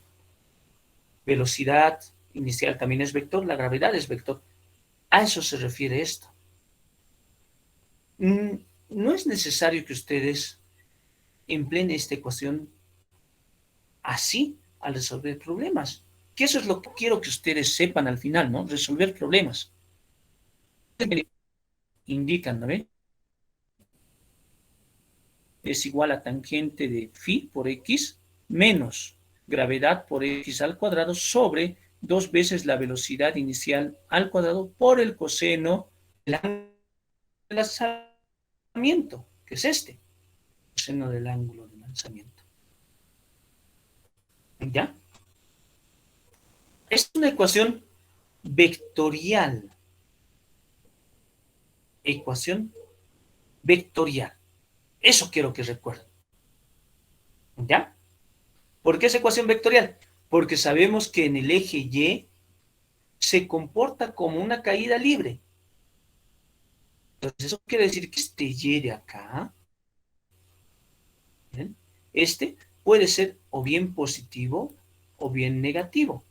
velocidad inicial también es vector, la gravedad es vector. A eso se refiere esto. No es necesario que ustedes empleen esta ecuación así al resolver problemas, que eso es lo que quiero que ustedes sepan al final, ¿no? Resolver problemas. Indican, ¿no ve? Es igual a tangente de phi por X menos gravedad por X al cuadrado sobre 2 veces la velocidad inicial al cuadrado por el coseno del ángulo de lanzamiento, que es este, coseno del ángulo de lanzamiento. ¿Ya? Es una ecuación vectorial. Ecuación vectorial. Eso quiero que recuerden. ¿Ya? ¿Por qué es ecuación vectorial? Porque sabemos que en el eje Y se comporta como una caída libre. Entonces, eso quiere decir que este Y de acá, ¿bien? Este puede ser o bien positivo o bien negativo.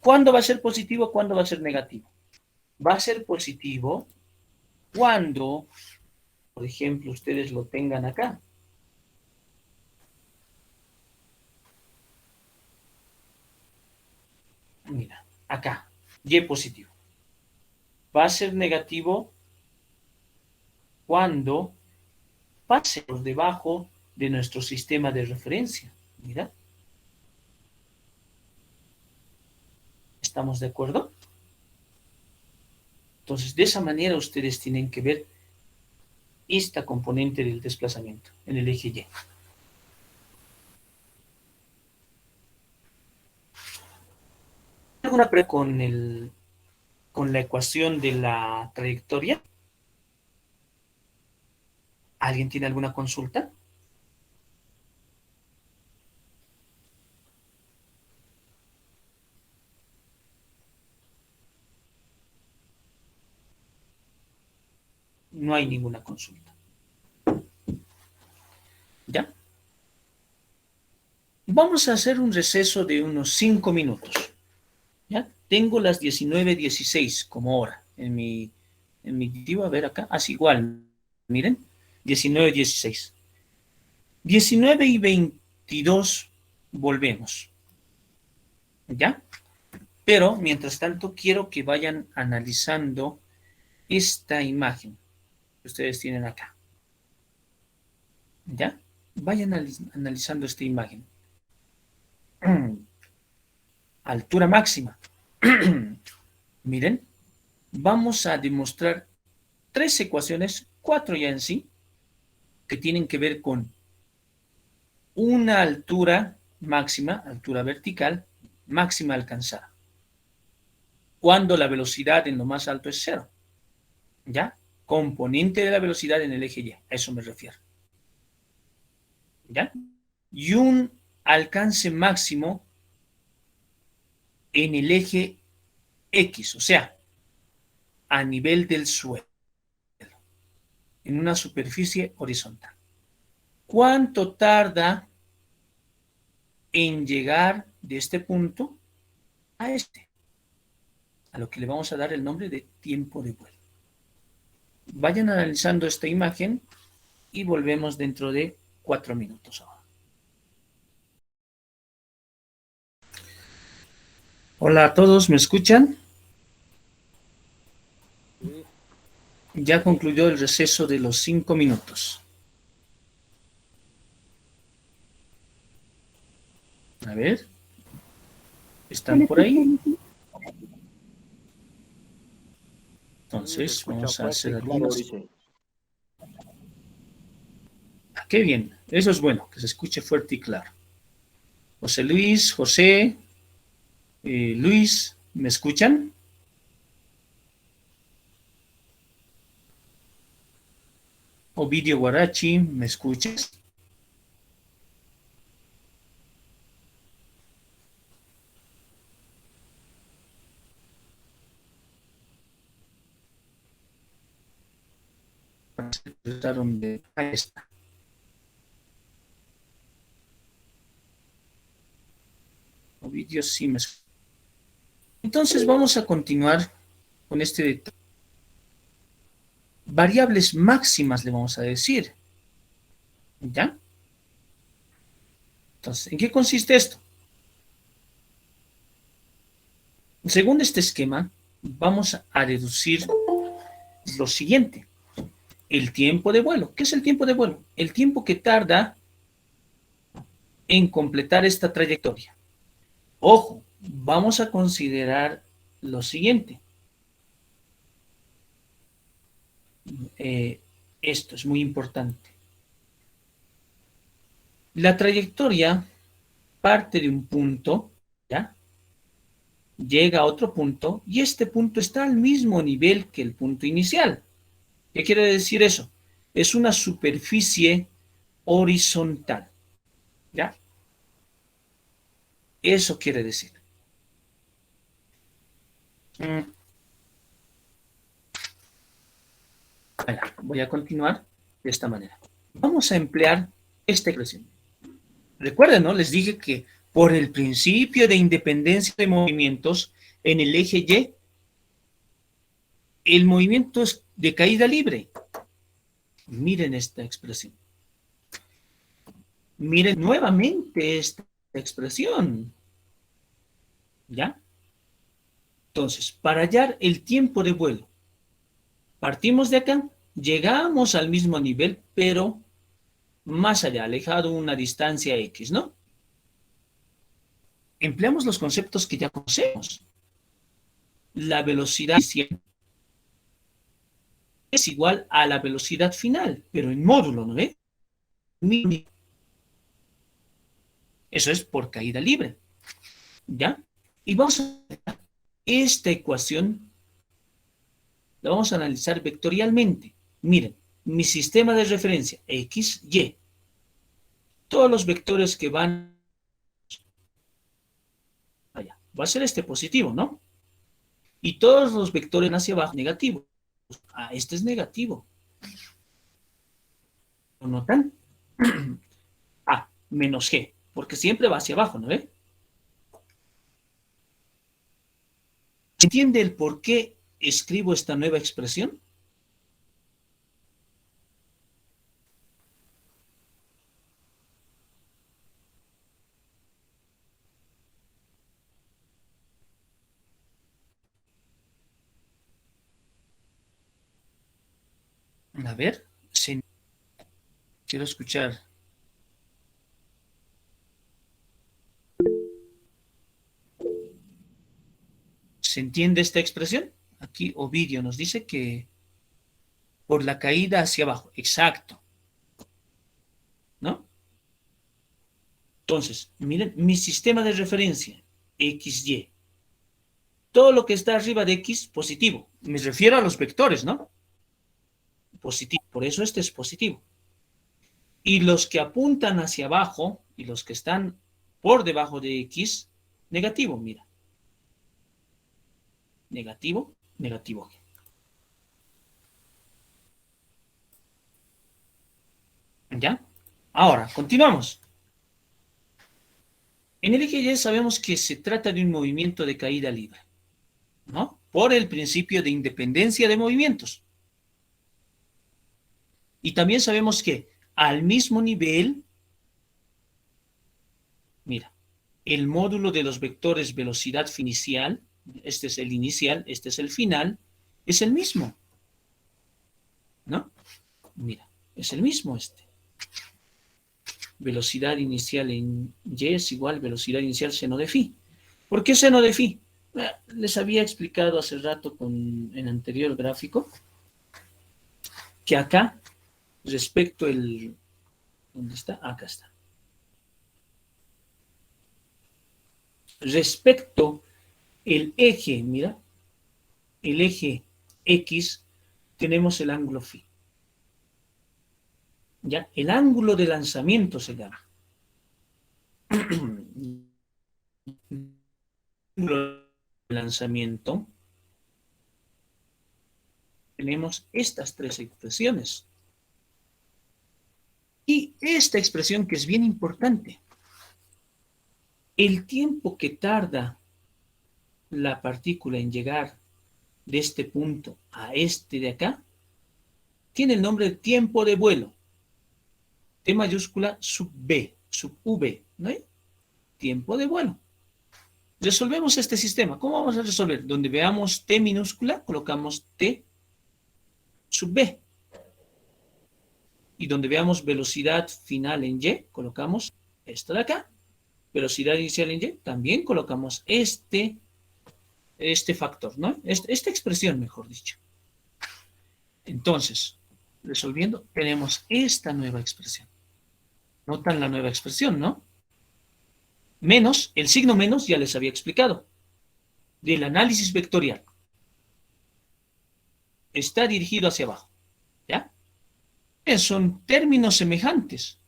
¿Cuándo va a ser positivo? ¿Cuándo va a ser negativo? Va a ser positivo cuando, por ejemplo, ustedes lo tengan acá. Mira, acá, Y positivo. Va a ser negativo cuando pase por debajo de nuestro sistema de referencia. Mira. ¿Estamos de acuerdo? Entonces, de esa manera ustedes tienen que ver esta componente del desplazamiento en el eje Y. ¿Alguna pregunta con la ecuación de la trayectoria? ¿Alguien tiene alguna consulta? No hay ninguna consulta. ¿Ya? Vamos a hacer un receso de unos 5 minutos. ¿Ya? Tengo las 19:16 como hora en en mi dispositivo, a ver acá, así igual, miren, 19, 16. 19 y 22 volvemos, ¿ya? Pero, mientras tanto, quiero que vayan analizando esta imagen que ustedes tienen acá, ¿ya? Vayan analizando esta imagen. Altura máxima. Miren, vamos a demostrar 3 ecuaciones, 4 ya en sí, que tienen que ver con una altura máxima, altura vertical, máxima alcanzada, cuando la velocidad en lo más alto es 0, ¿ya? Componente de la velocidad en el eje Y, a eso me refiero, ¿ya? Y un alcance máximo en el eje X, o sea, a nivel del suelo, en una superficie horizontal. ¿Cuánto tarda en llegar de este punto a este? A lo que le vamos a dar el nombre de tiempo de vuelo. Vayan analizando esta imagen y volvemos dentro de 4 minutos ahora. Hola a todos, ¿me escuchan? Ya concluyó el receso de los 5 minutos. A ver, ¿están por ahí? Entonces, vamos a hacer algunos... Qué bien, eso es bueno, que se escuche fuerte y claro. José Luis, José, Luis, ¿me escuchan? Ovidio Guarachi, ¿me escuchas? Ahí está. Ovidio sí me escucha. Entonces vamos a continuar con este detalle. Variables máximas le vamos a decir. ¿Ya? Entonces, ¿en qué consiste esto? Según este esquema, vamos a deducir lo siguiente. El tiempo de vuelo. ¿Qué es el tiempo de vuelo? El tiempo que tarda en completar esta trayectoria. Ojo, vamos a considerar lo siguiente. Esto es muy importante. La trayectoria parte de un punto, ¿ya? Llega a otro punto y este punto está al mismo nivel que el punto inicial. ¿Qué quiere decir eso? Es una superficie horizontal, ¿ya? Eso quiere decir. Bueno, voy a continuar de esta manera. Vamos a emplear esta expresión. Recuerden, ¿no? Les dije que por el principio de independencia de movimientos en el eje Y, el movimiento es de caída libre. Miren esta expresión. Miren nuevamente esta expresión. ¿Ya? Entonces, para hallar el tiempo de vuelo, partimos de acá, llegamos al mismo nivel, pero más allá, alejado una distancia X, ¿no? Empleamos los conceptos que ya conocemos. La velocidad inicial es igual a la velocidad final, pero en módulo, ¿no ve? Eso es por caída libre, ¿ya? Y vamos a esta ecuación, la vamos a analizar vectorialmente. Miren, mi sistema de referencia, X, Y. Todos los vectores que van allá, va a ser este positivo, ¿no? Y todos los vectores hacia abajo, negativos. Ah, este es negativo. ¿Lo notan? A menos G, porque siempre va hacia abajo, ¿no ve? ¿Se entiende el por qué escribo esta nueva expresión? A ver, quiero escuchar. ¿Se entiende esta expresión? Aquí Ovidio nos dice que por la caída hacia abajo. Exacto. ¿No? Entonces, miren, mi sistema de referencia, XY. Todo lo que está arriba de X, positivo. Me refiero a los vectores, ¿no? Positivo. Por eso este es positivo. Y los que apuntan hacia abajo y los que están por debajo de X, negativo, mira. Negativo, negativo. ¿Ya? Ahora, continuamos. En el eje Y sabemos que se trata de un movimiento de caída libre, ¿no? Por el principio de independencia de movimientos. Y también sabemos que al mismo nivel, mira, el módulo de los vectores velocidad inicial, este es el inicial, este es el final, es el mismo, ¿no? Mira, es el mismo este. Velocidad inicial en Y es igual velocidad inicial seno de phi. ¿Por qué seno de phi? Les había explicado hace rato en el anterior gráfico que acá, respecto el... ¿Dónde está? Acá está. Respecto el eje, mira, el eje X, tenemos el ángulo phi. ¿Ya? El ángulo de lanzamiento se llama. El ángulo de lanzamiento. Tenemos estas tres expresiones. Y esta expresión que es bien importante. El tiempo que tarda la partícula en llegar de este punto a este de acá, tiene el nombre de tiempo de vuelo. T mayúscula sub B, sub V, ¿no hay? Tiempo de vuelo. Resolvemos este sistema. ¿Cómo vamos a resolver? Donde veamos T minúscula, colocamos T sub B. Y donde veamos velocidad final en Y, colocamos esto de acá. Velocidad inicial en Y, también colocamos este factor, ¿no? Esta expresión, mejor dicho. Entonces, resolviendo, tenemos esta nueva expresión. Notan la nueva expresión, ¿no? Menos, el signo menos ya les había explicado. Del análisis vectorial. Está dirigido hacia abajo. ¿Ya? Son términos semejantes.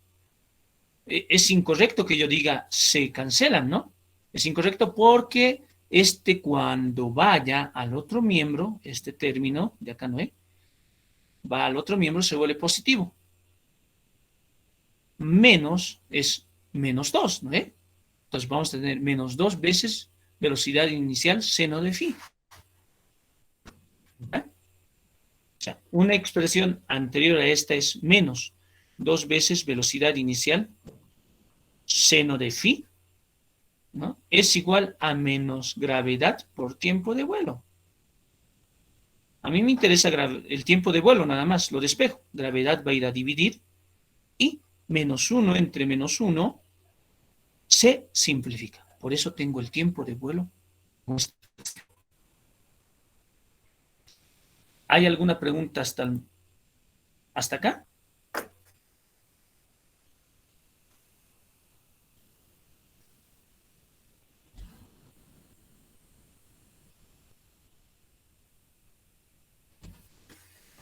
Es incorrecto que yo diga se cancelan, ¿no? Es incorrecto porque cuando vaya al otro miembro, este término de acá no es, va al otro miembro, se vuelve positivo. Menos es menos 2, ¿no es? Entonces vamos a tener menos 2 veces velocidad inicial seno de phi. ¿Ya? O sea, una expresión anterior a esta es menos 2 veces velocidad inicial seno de phi, ¿no? Es igual a menos gravedad por tiempo de vuelo. A mí me interesa el tiempo de vuelo nada más, lo despejo. Gravedad va a ir a dividir y menos 1 entre menos 1 se simplifica. Por eso tengo el tiempo de vuelo. ¿Hay alguna pregunta hasta acá?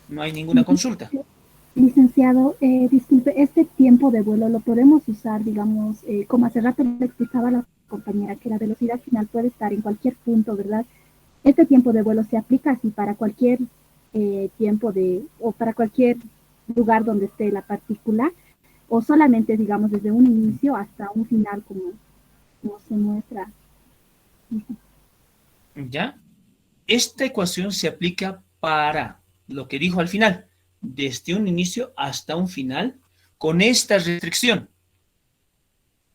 ¿No hay ninguna consulta? Licenciado, disculpe, este tiempo de vuelo lo podemos usar, digamos, como hace rato le explicaba a la compañera, que la velocidad final puede estar en cualquier punto, ¿verdad? Este tiempo de vuelo se aplica así para cualquier o para cualquier lugar donde esté la partícula, o solamente, digamos, desde un inicio hasta un final, como se muestra. ¿Ya? Esta ecuación se aplica para lo que dijo al final, desde un inicio hasta un final, con esta restricción.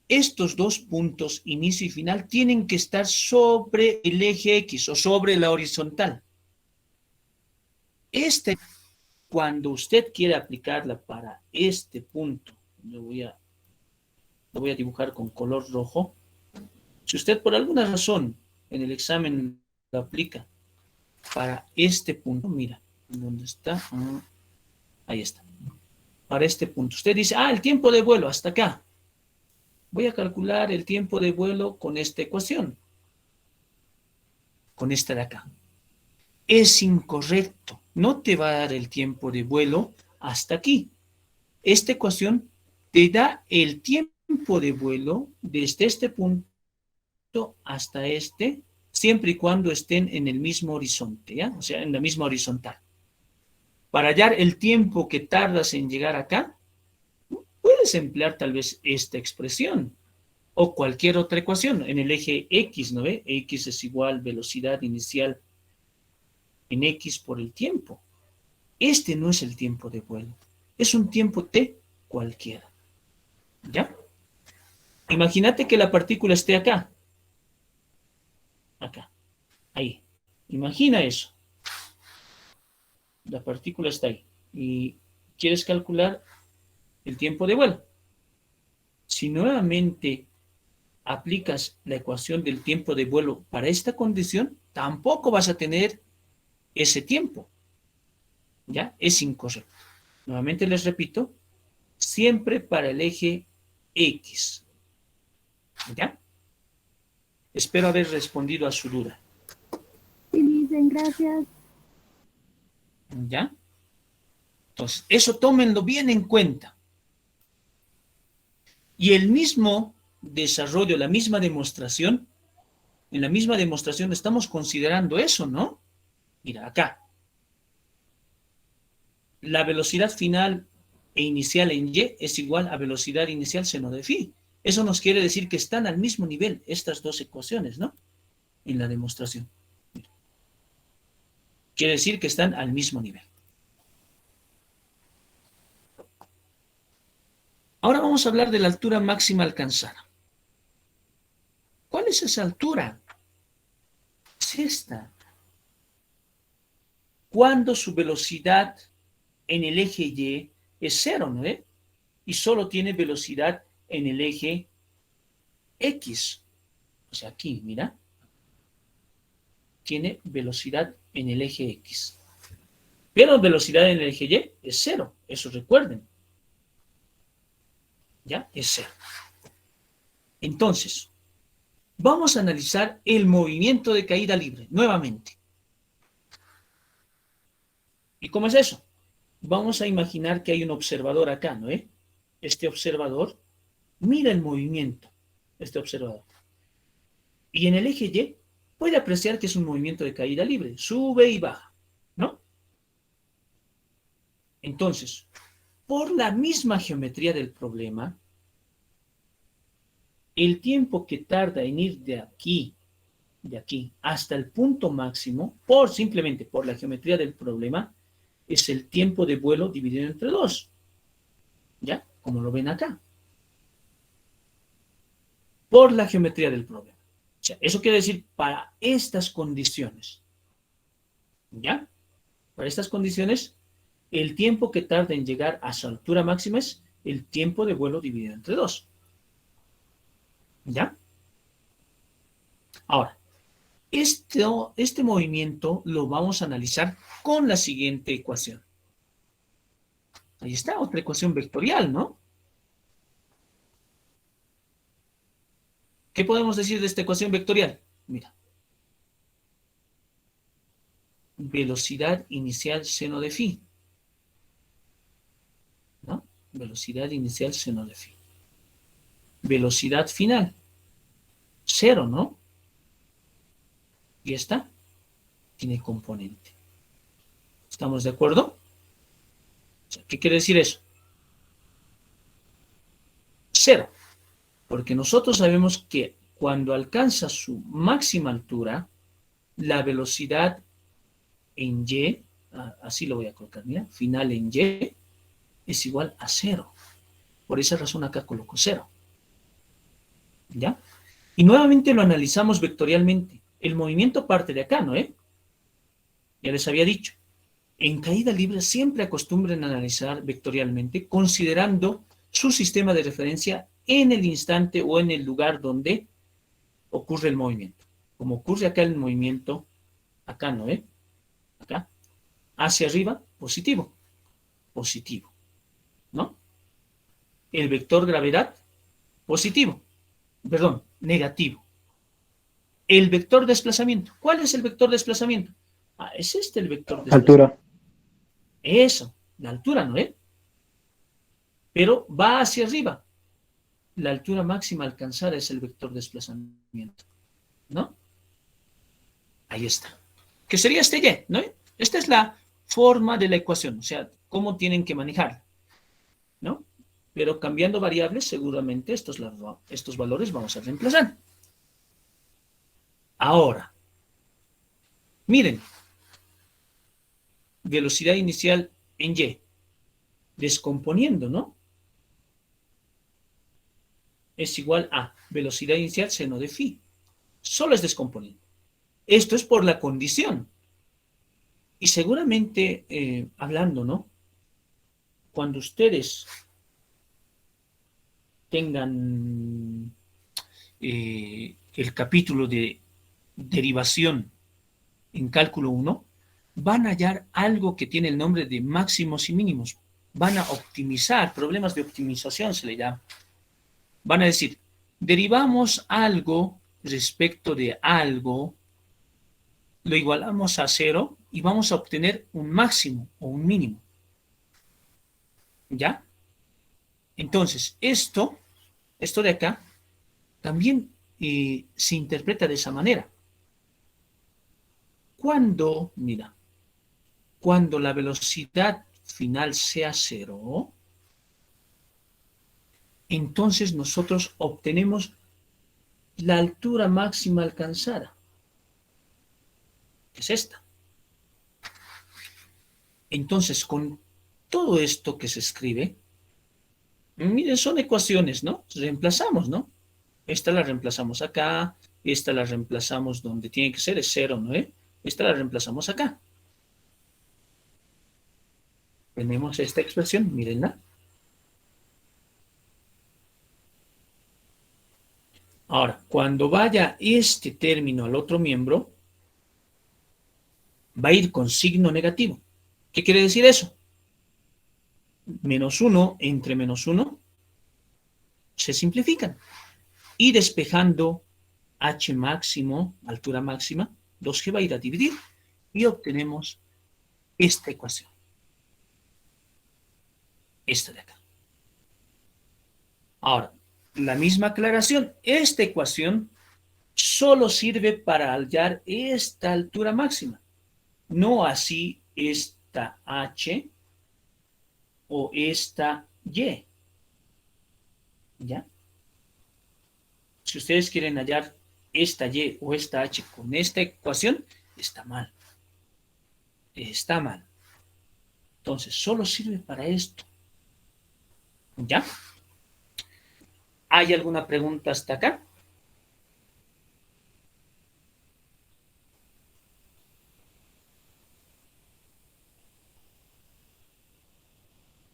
Estos dos puntos, inicio y final, tienen que estar sobre el eje X o sobre la horizontal. cuando usted quiere aplicarla para este punto, lo voy a dibujar con color rojo. Si usted por alguna razón en el examen lo aplica para este punto, mira, ¿dónde está? Ahí está. Para este punto. Usted dice, el tiempo de vuelo hasta acá. Voy a calcular el tiempo de vuelo con esta ecuación. Con esta de acá. Es incorrecto. No te va a dar el tiempo de vuelo hasta aquí. Esta ecuación te da el tiempo de vuelo desde este punto hasta este, siempre y cuando estén en el mismo horizonte, ¿ya? O sea, en la misma horizontal. Para hallar el tiempo que tardas en llegar acá, puedes emplear tal vez esta expresión o cualquier otra ecuación en el eje X, ¿no ve? X es igual velocidad inicial en X por el tiempo. Este no es el tiempo de vuelo, es un tiempo T cualquiera, ¿ya? Imagínate que la partícula esté acá, ahí. Imagina eso. La partícula está ahí y quieres calcular el tiempo de vuelo. Si nuevamente aplicas la ecuación del tiempo de vuelo para esta condición, tampoco vas a tener ese tiempo. ¿Ya? Es incorrecto. Nuevamente les repito, siempre para el eje X. ¿Ya? Espero haber respondido a su duda. Sí, dicen, gracias. ¿Ya? Entonces, eso tómenlo bien en cuenta. Y el mismo desarrollo, la misma demostración, en la misma demostración estamos considerando eso, ¿no? Mira, acá. La velocidad final e inicial en Y es igual a velocidad inicial seno de phi. Eso nos quiere decir que están al mismo nivel estas dos ecuaciones, ¿no? En la demostración. Mira. Quiere decir que están al mismo nivel. Ahora vamos a hablar de la altura máxima alcanzada. ¿Cuál es esa altura? Es esta. Cuando su velocidad en el eje Y es cero, ¿no? Y solo tiene velocidad en el eje X. O sea, aquí, mira. Tiene velocidad en el eje X. Pero velocidad en el eje Y es cero. Eso recuerden. ¿Ya? Es cero. Entonces, vamos a analizar el movimiento de caída libre, nuevamente. ¿Y cómo es eso? Vamos a imaginar que hay un observador acá, ¿no? Este observador mira el movimiento, este observador. Y en el eje Y puede apreciar que es un movimiento de caída libre, sube y baja, ¿no? Entonces, por la misma geometría del problema, el tiempo que tarda en ir de aquí hasta el punto máximo, simplemente por la geometría del problema, es el tiempo de vuelo dividido entre 2. ¿Ya? Como lo ven acá. Por la geometría del problema. O sea, eso quiere decir para estas condiciones. ¿Ya? Para estas condiciones, el tiempo que tarda en llegar a su altura máxima es el tiempo de vuelo dividido entre 2. ¿Ya? Ahora, este movimiento lo vamos a analizar con la siguiente ecuación. Ahí está, otra ecuación vectorial, ¿no? ¿Qué podemos decir de esta ecuación vectorial? Mira. Velocidad inicial seno de phi. ¿No? Velocidad inicial seno de phi. Velocidad final. 0, ¿no? Y esta tiene componente. ¿Estamos de acuerdo? O sea, ¿qué quiere decir eso? 0. Porque nosotros sabemos que cuando alcanza su máxima altura, la velocidad en Y, así lo voy a colocar, mira, final en Y, es igual a 0. Por esa razón acá coloco 0. ¿Ya? Y nuevamente lo analizamos vectorialmente. El movimiento parte de acá, ¿no? Ya les había dicho. en caída libre siempre acostumbren a analizar vectorialmente, considerando su sistema de referencia en el instante o en el lugar donde ocurre el movimiento. Como ocurre acá el movimiento, acá no, acá, hacia arriba, positivo, positivo, ¿no? El vector gravedad, positivo, perdón, negativo. El vector desplazamiento, ¿cuál es el vector desplazamiento? Ah, es este el vector desplazamiento. Altura. Eso, la altura, ¿no? Pero va hacia arriba. La altura máxima alcanzada es el vector desplazamiento, ¿no? Ahí está. ¿Qué sería este Y? ¿No? Esta es la forma de la ecuación, o sea, cómo tienen que manejarla, ¿no? Pero cambiando variables, seguramente estos valores vamos a reemplazar. Ahora, miren, velocidad inicial en Y, descomponiendo, ¿no? Es igual a velocidad inicial seno de phi. Solo es descomponiendo. Esto es por la condición. Y seguramente, hablando, ¿no? Cuando ustedes tengan el capítulo de derivación en cálculo 1, van a hallar algo que tiene el nombre de máximos y mínimos. Van a optimizar, problemas de optimización se le llama. Van a decir, derivamos algo respecto de algo, lo igualamos a 0 y vamos a obtener un máximo o un mínimo. ¿Ya? Entonces, esto de acá, también se interpreta de esa manera. Mira, cuando la velocidad final sea 0, entonces nosotros obtenemos la altura máxima alcanzada, que es esta. Entonces, con todo esto que se escribe, miren, son ecuaciones, ¿no? Reemplazamos, ¿no? Esta la reemplazamos acá, esta la reemplazamos donde tiene que ser, es 0, ¿no? Esta la reemplazamos acá. Tenemos esta expresión, mírenla. Ahora, cuando vaya este término al otro miembro, va a ir con signo negativo. ¿Qué quiere decir eso? -1 entre -1 se simplifican. Y despejando h máximo, altura máxima, 2g va a ir a dividir y obtenemos esta ecuación. Esta de acá. Ahora, la misma aclaración. Esta ecuación solo sirve para hallar esta altura máxima. No así esta h o esta y. ¿Ya? Si ustedes quieren hallar esta y o esta h con esta ecuación, está mal. Está mal. Entonces, solo sirve para esto. ¿Ya? ¿Hay alguna pregunta hasta acá?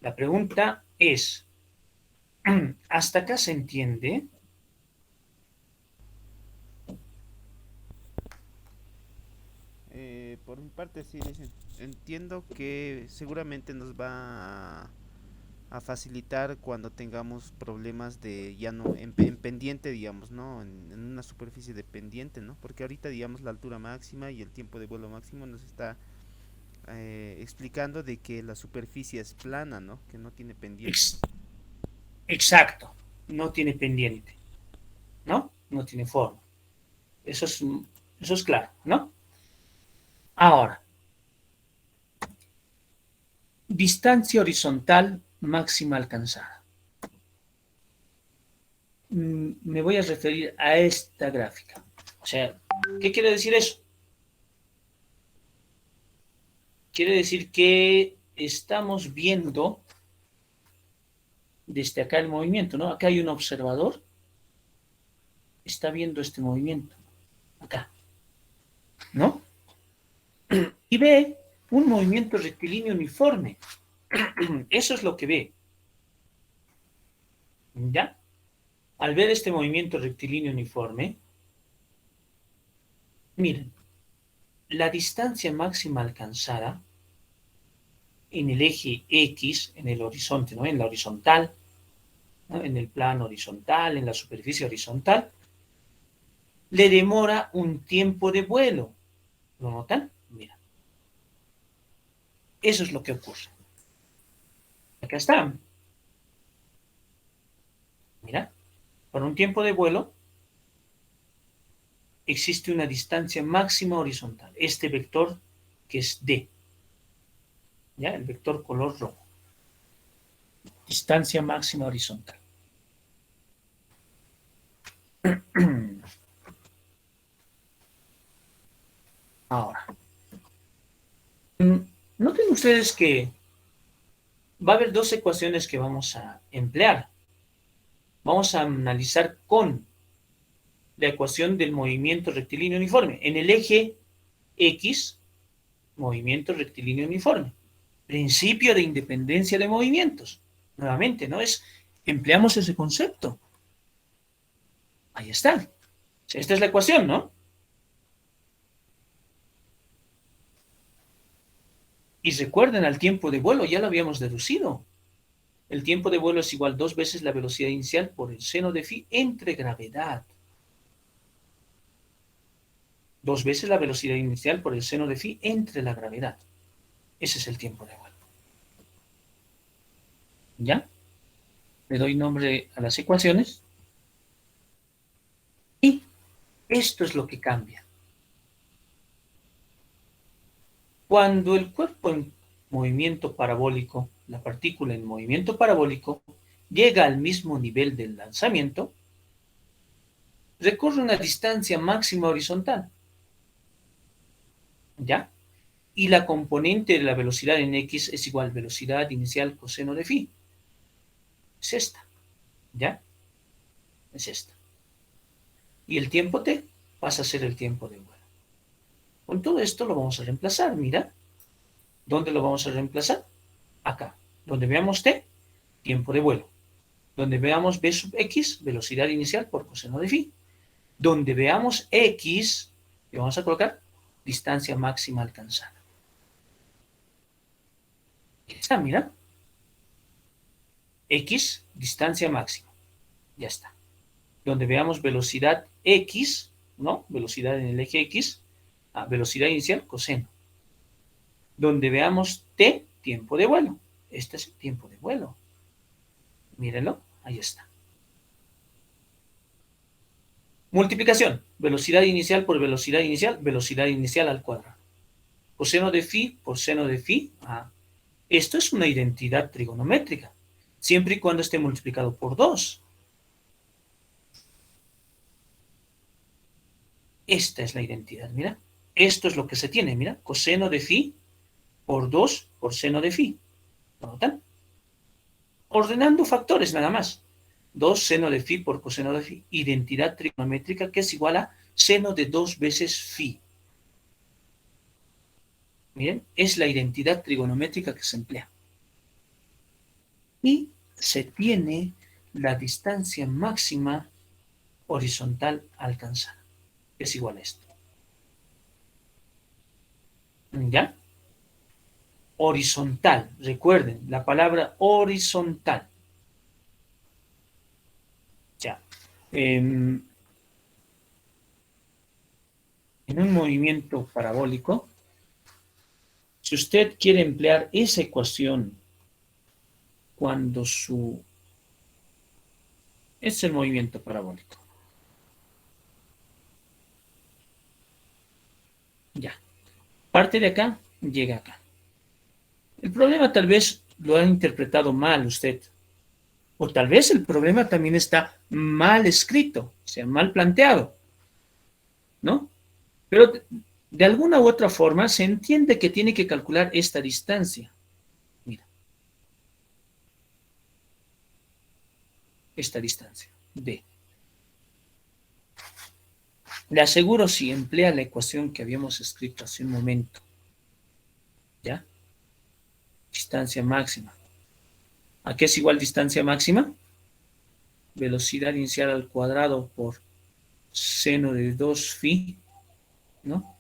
La pregunta es, ¿hasta acá se entiende? Por mi parte, sí, entiendo que seguramente nos va a facilitar cuando tengamos problemas de ya no en pendiente, digamos, ¿no? En una superficie de pendiente, ¿no? Porque ahorita, digamos, la altura máxima y el tiempo de vuelo máximo nos está explicando de que la superficie es plana, ¿no? Que no tiene pendiente. Exacto, no tiene pendiente, ¿no? No tiene forma. Eso es claro, ¿no? Ahora, distancia horizontal máxima alcanzada. Me voy a referir a esta gráfica. O sea, ¿qué quiere decir eso? Quiere decir que estamos viendo desde acá el movimiento, ¿no? Acá hay un observador, está viendo este movimiento, acá, ¿no? Y ve un movimiento rectilíneo uniforme. Eso es lo que ve. ¿Ya? Al ver este movimiento rectilíneo uniforme, miren, la distancia máxima alcanzada en el eje X, en el horizonte, ¿no? En la horizontal, ¿no? En el plano horizontal, en la superficie horizontal, le demora un tiempo de vuelo. ¿Lo notan? Mira. Eso es lo que ocurre. Acá está. Mira. Para un tiempo de vuelo existe una distancia máxima horizontal. Este vector que es D. ¿Ya? El vector color rojo. Distancia máxima horizontal. Ahora, noten ustedes que va a haber dos ecuaciones que vamos a emplear. Vamos a analizar con la ecuación del movimiento rectilíneo uniforme. En el eje X, movimiento rectilíneo uniforme. Principio de independencia de movimientos. Nuevamente, ¿no? Empleamos ese concepto. Ahí está. Esta es la ecuación, ¿no? Y recuerden al tiempo de vuelo, ya lo habíamos deducido. El tiempo de vuelo es igual a 2 veces la velocidad inicial por el seno de phi entre gravedad. 2 veces la velocidad inicial por el seno de phi entre la gravedad. Ese es el tiempo de vuelo. ¿Ya? Le doy nombre a las ecuaciones. Y esto es lo que cambia. Cuando el cuerpo en movimiento parabólico, la partícula en movimiento parabólico, llega al mismo nivel del lanzamiento, recorre una distancia máxima horizontal. ¿Ya? Y la componente de la velocidad en X es igual a velocidad inicial coseno de phi. Es esta. ¿Ya? Es esta. Y el tiempo t pasa a ser el tiempo de vuelo. Con todo esto lo vamos a reemplazar, mira. ¿Dónde lo vamos a reemplazar? Acá. Donde veamos t, tiempo de vuelo. Donde veamos v sub x, velocidad inicial por coseno de phi. Donde veamos x, le vamos a colocar distancia máxima alcanzada. Ahí está, mira. X, distancia máxima. Ya está. Donde veamos velocidad x, ¿no? Velocidad en el eje x, velocidad inicial, coseno. Donde veamos t, tiempo de vuelo. Este es el tiempo de vuelo. Mírenlo, ahí está. Multiplicación. Velocidad inicial por velocidad inicial al cuadrado. Coseno de phi por seno de phi. Esto es una identidad trigonométrica, siempre y cuando esté multiplicado por 2. Esta es la identidad, mira. Esto es lo que se tiene, mira. Coseno de phi por 2 por seno de phi. ¿Lo notan? Ordenando factores nada más. 2 seno de phi por coseno de phi. Identidad trigonométrica que es igual a seno de 2 veces phi. Miren, es la identidad trigonométrica que se emplea. Y se tiene la distancia máxima horizontal alcanzada. Es igual a esto. ¿Ya? Horizontal. Recuerden, la palabra horizontal. Ya. En un movimiento parabólico, si usted quiere emplear esa ecuación cuando es el movimiento parabólico. Ya. Parte de acá, llega acá. El problema tal vez lo ha interpretado mal usted. O tal vez el problema también está mal escrito, o sea, mal planteado. ¿No? Pero de alguna u otra forma se entiende que tiene que calcular esta distancia. Mira. Esta distancia, D. Le aseguro si emplea la ecuación que habíamos escrito hace un momento, ¿ya? Distancia máxima. ¿A qué es igual distancia máxima? Velocidad inicial al cuadrado por seno de 2 phi, ¿no?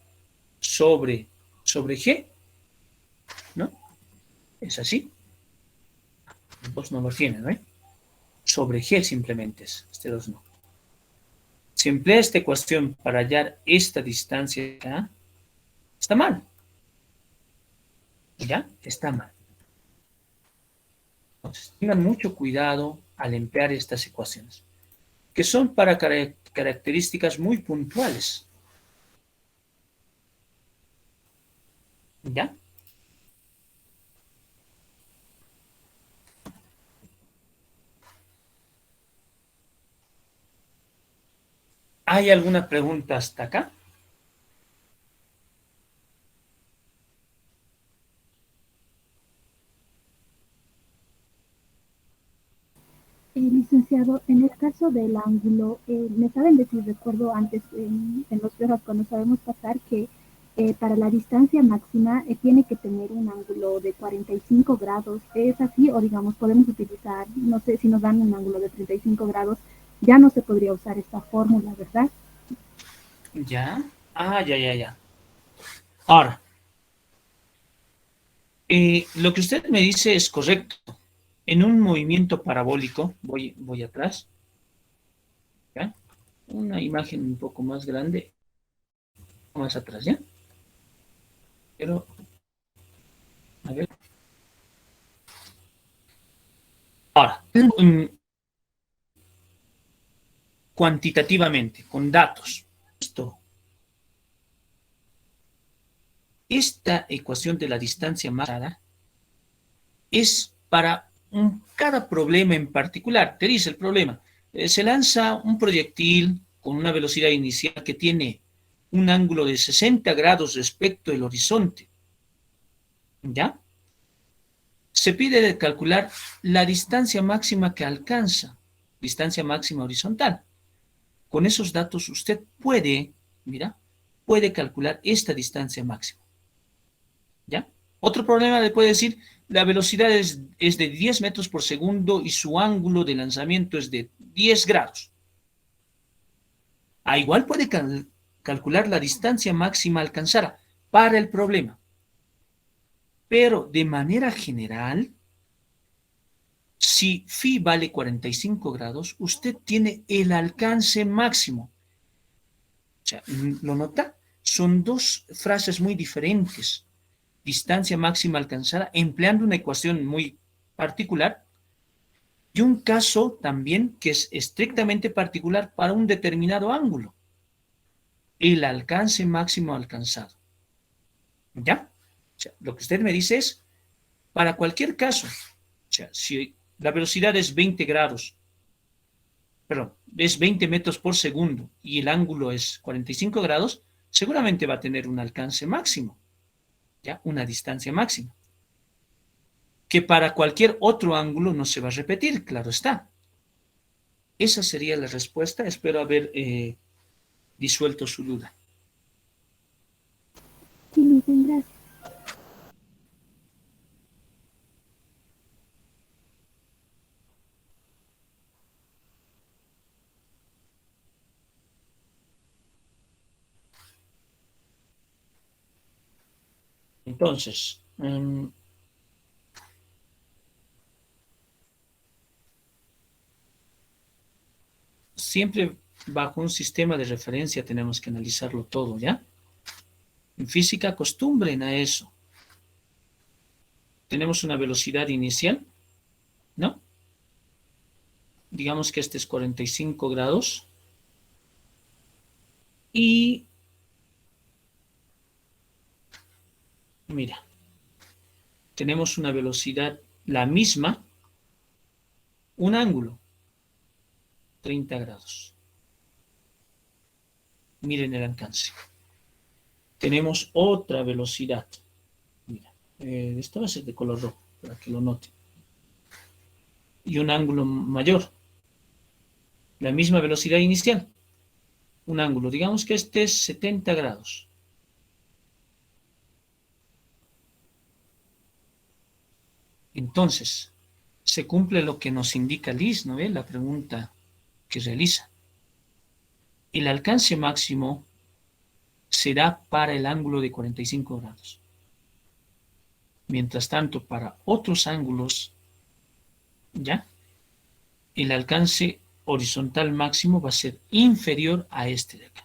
Sobre g, ¿no? Es así. Vos no lo tienes, ¿no? Sobre g simplemente es, este 2 no. Si emplea esta ecuación para hallar esta distancia acá, está mal. ¿Ya? Está mal. Entonces, tengan mucho cuidado al emplear estas ecuaciones, que son para características muy puntuales. ¿Ya? ¿Hay alguna pregunta hasta acá? Licenciado, en el caso del ángulo, me saben decir, recuerdo antes en los pruebas cuando sabemos pasar que para la distancia máxima tiene que tener un ángulo de 45 grados. ¿Es así? O digamos, podemos utilizar, no sé, si nos dan un ángulo de 35 grados, ya no se podría usar esta fórmula, ¿verdad? ¿Ya? Ah, ya. Ahora, lo que usted me dice es correcto. En un movimiento parabólico, voy atrás, ¿ya? Una imagen un poco más grande, más atrás, ¿ya? Pero, a ver. Ahora, cuantitativamente, con datos. Esta ecuación de la distancia máxima es para cada problema en particular. Te dice el problema. Se lanza un proyectil con una velocidad inicial que tiene un ángulo de 60 grados respecto al horizonte. ¿Ya? Se pide calcular la distancia máxima que alcanza, distancia máxima horizontal. Con esos datos usted puede calcular esta distancia máxima. ¿Ya? Otro problema le puede decir, la velocidad es de 10 metros por segundo y su ángulo de lanzamiento es de 10 grados. Igual puede calcular la distancia máxima alcanzada para el problema. Pero de manera general, si phi vale 45 grados, usted tiene el alcance máximo. O sea, ¿lo nota? Son dos frases muy diferentes. Distancia máxima alcanzada, empleando una ecuación muy particular, y un caso también que es estrictamente particular para un determinado ángulo, el alcance máximo alcanzado. ¿Ya? O sea, lo que usted me dice es, para cualquier caso, o sea, si la velocidad es 20 grados, perdón, es 20 metros por segundo y el ángulo es 45 grados, seguramente va a tener un alcance máximo, ¿ya? Una distancia máxima, que para cualquier otro ángulo no se va a repetir, claro está. Esa sería la respuesta. Espero haber disuelto su duda. Sí, licenciado, gracias. Entonces, siempre bajo un sistema de referencia tenemos que analizarlo todo, ¿ya? En física acostumbren a eso. Tenemos una velocidad inicial, ¿no? Digamos que este es 45 grados. Y mira, tenemos una velocidad, la misma, un ángulo, 30 grados. Miren el alcance. Tenemos otra velocidad. Mira, esto va a ser de color rojo, para que lo noten. Y un ángulo mayor. La misma velocidad inicial. Un ángulo, digamos que este es 70 grados. Entonces, se cumple lo que nos indica Liz, ¿no ve? La pregunta que realiza. El alcance máximo será para el ángulo de 45 grados. Mientras tanto, para otros ángulos, ¿ya? El alcance horizontal máximo va a ser inferior a este de acá.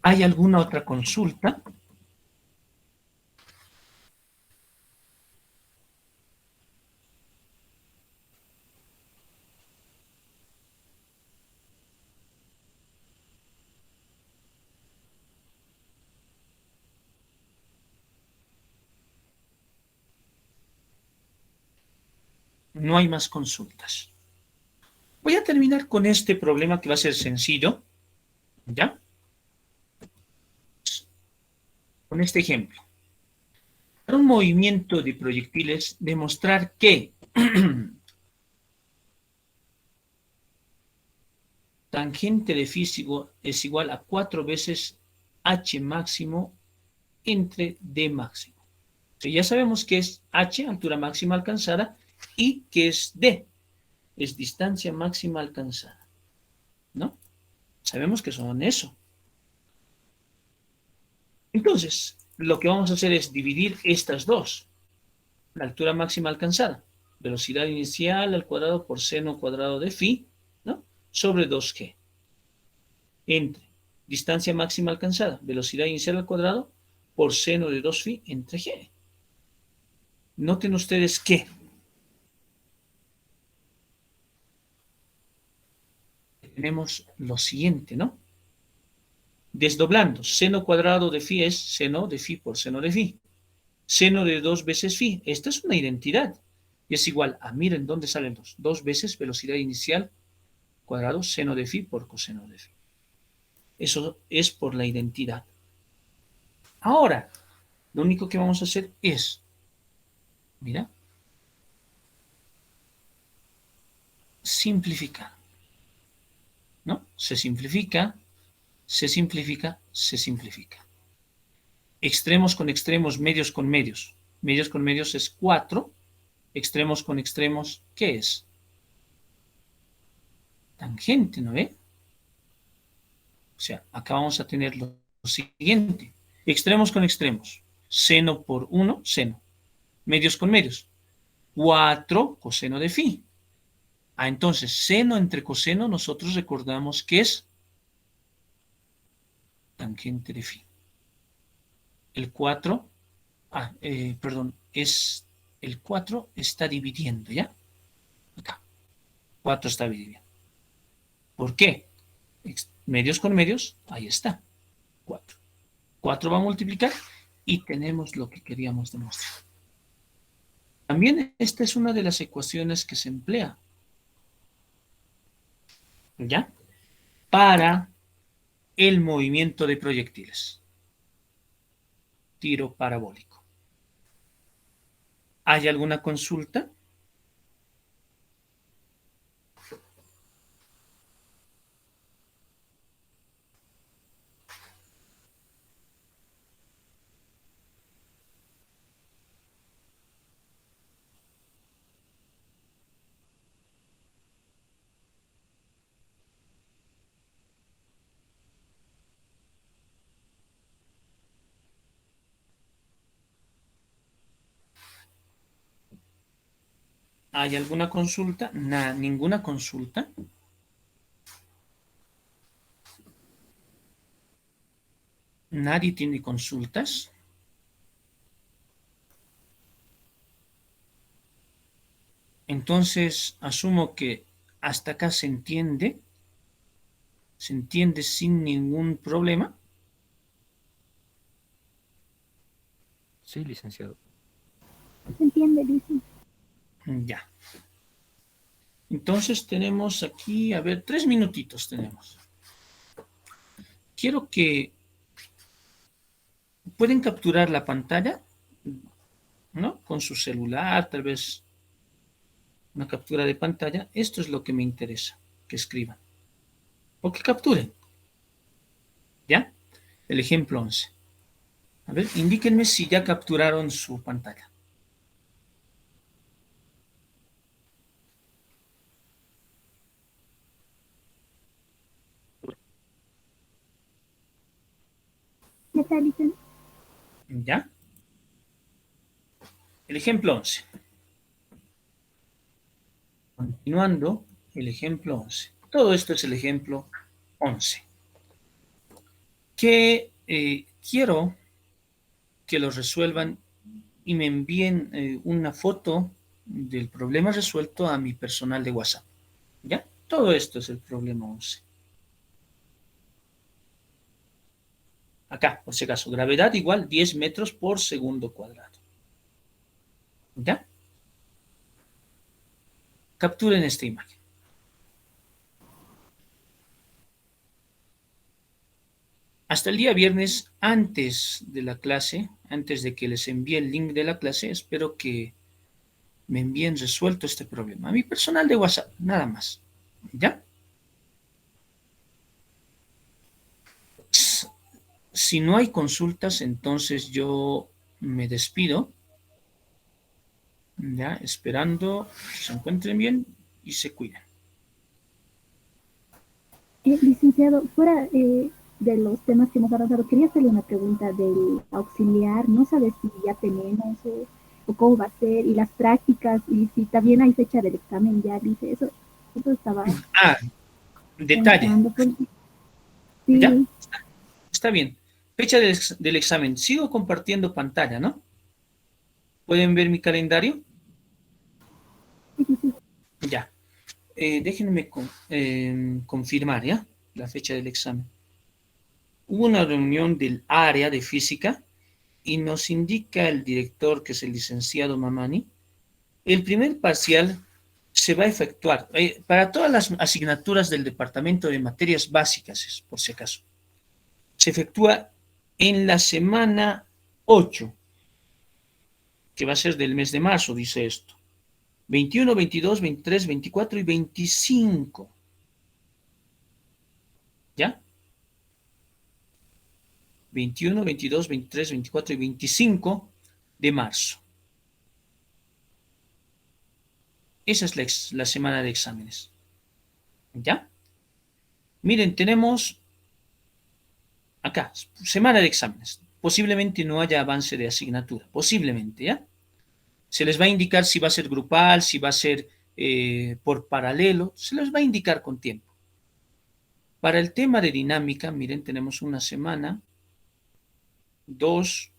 ¿Hay alguna otra consulta? No hay más consultas. Voy a terminar con este problema que va a ser sencillo, ¿ya? Con este ejemplo. Para un movimiento de proyectiles, demostrar que tangente de phi es igual a 4 veces h máximo entre d máximo. O sea, ya sabemos que es h, altura máxima alcanzada, y que es d, es distancia máxima alcanzada, ¿no? Sabemos que son eso. Entonces, lo que vamos a hacer es dividir estas dos. La altura máxima alcanzada, velocidad inicial al cuadrado por seno cuadrado de phi, ¿no? Sobre 2g. Entre distancia máxima alcanzada, velocidad inicial al cuadrado por seno de 2 phi entre g. Noten ustedes que tenemos lo siguiente, ¿no? Desdoblando, seno cuadrado de phi es seno de phi por seno de phi. Seno de 2 veces phi. Esta es una identidad. Y es igual a, miren dónde salen los 2 veces velocidad inicial cuadrado seno de phi por coseno de phi. Eso es por la identidad. Ahora, lo único que vamos a hacer es, mira, simplificar. ¿No? Se simplifica, se simplifica, se simplifica. Extremos con extremos, medios con medios. Medios con medios es 4. Extremos con extremos, ¿qué es? Tangente, ¿no ve? O sea, acá vamos a tener lo siguiente. Extremos con extremos. Seno por 1, seno. Medios con medios. 4 coseno de phi. Entonces, seno entre coseno, nosotros recordamos que es tangente de phi. El 4, perdón, es el 4 está dividiendo, ¿ya? Acá. 4 está dividiendo. ¿Por qué? Medios con medios, ahí está. 4. 4 va a multiplicar y tenemos lo que queríamos demostrar. También esta es una de las ecuaciones que se emplea, ¿ya? Para el movimiento de proyectiles. Tiro parabólico. ¿Hay alguna consulta? ¿Hay alguna consulta? Ninguna consulta. ¿Nadie tiene consultas? Entonces, asumo que hasta acá se entiende sin ningún problema. Sí, licenciado. ¿Se entiende, dice? Ya. Entonces tenemos aquí, a ver, 3 minutitos tenemos. Quiero que pueden capturar la pantalla, ¿no? Con su celular, tal vez una captura de pantalla. Esto es lo que me interesa, que escriban. O que capturen. ¿Ya? El ejemplo 11. A ver, indíquenme si ya capturaron su pantalla. ¿Qué tal, licenciado? ¿Ya? El ejemplo 11. Continuando, el ejemplo 11. Todo esto es el ejemplo 11. Que quiero que lo resuelvan y me envíen una foto del problema resuelto a mi personal de WhatsApp. ¿Ya? Todo esto es el problema 11. Acá, por si acaso, gravedad igual 10 metros por segundo cuadrado. ¿Ya? Capturen esta imagen. Hasta el día viernes, antes de la clase, antes de que les envíe el link de la clase, espero que me envíen resuelto este problema. A mi personal de WhatsApp, nada más. ¿Ya? Si no hay consultas, entonces yo me despido, ya, esperando que se encuentren bien y se cuiden. Licenciado, fuera de los temas que hemos avanzado, quería hacerle una pregunta del auxiliar. No sabe si ya tenemos o cómo va a ser, y las prácticas, y si también hay fecha del examen, ya dice eso. Eso estaba Ah, detalle. pensando, porque ¿Ya? sí, Está bien. Fecha del examen. Sigo compartiendo pantalla, ¿no? ¿Pueden ver mi calendario? sí, sí, sí. Ya. Déjenme confirmar, ¿ya? La fecha del examen. Hubo una reunión del área de física y nos indica el director, que es el licenciado Mamani, el primer parcial se va a efectuar para todas las asignaturas del departamento de materias básicas, por si acaso. Se efectúa en la semana 8, que va a ser del mes de marzo, dice esto. 21, 22, 23, 24 y 25. ¿Ya? 21, 22, 23, 24 y 25 de marzo. Esa es la semana de exámenes. ¿Ya? Miren, tenemos acá, semana de exámenes. Posiblemente no haya avance de asignatura. Posiblemente, ¿ya? Se les va a indicar si va a ser grupal, si va a ser por paralelo. Se les va a indicar con tiempo. Para el tema de dinámica, miren, tenemos una semana, 2,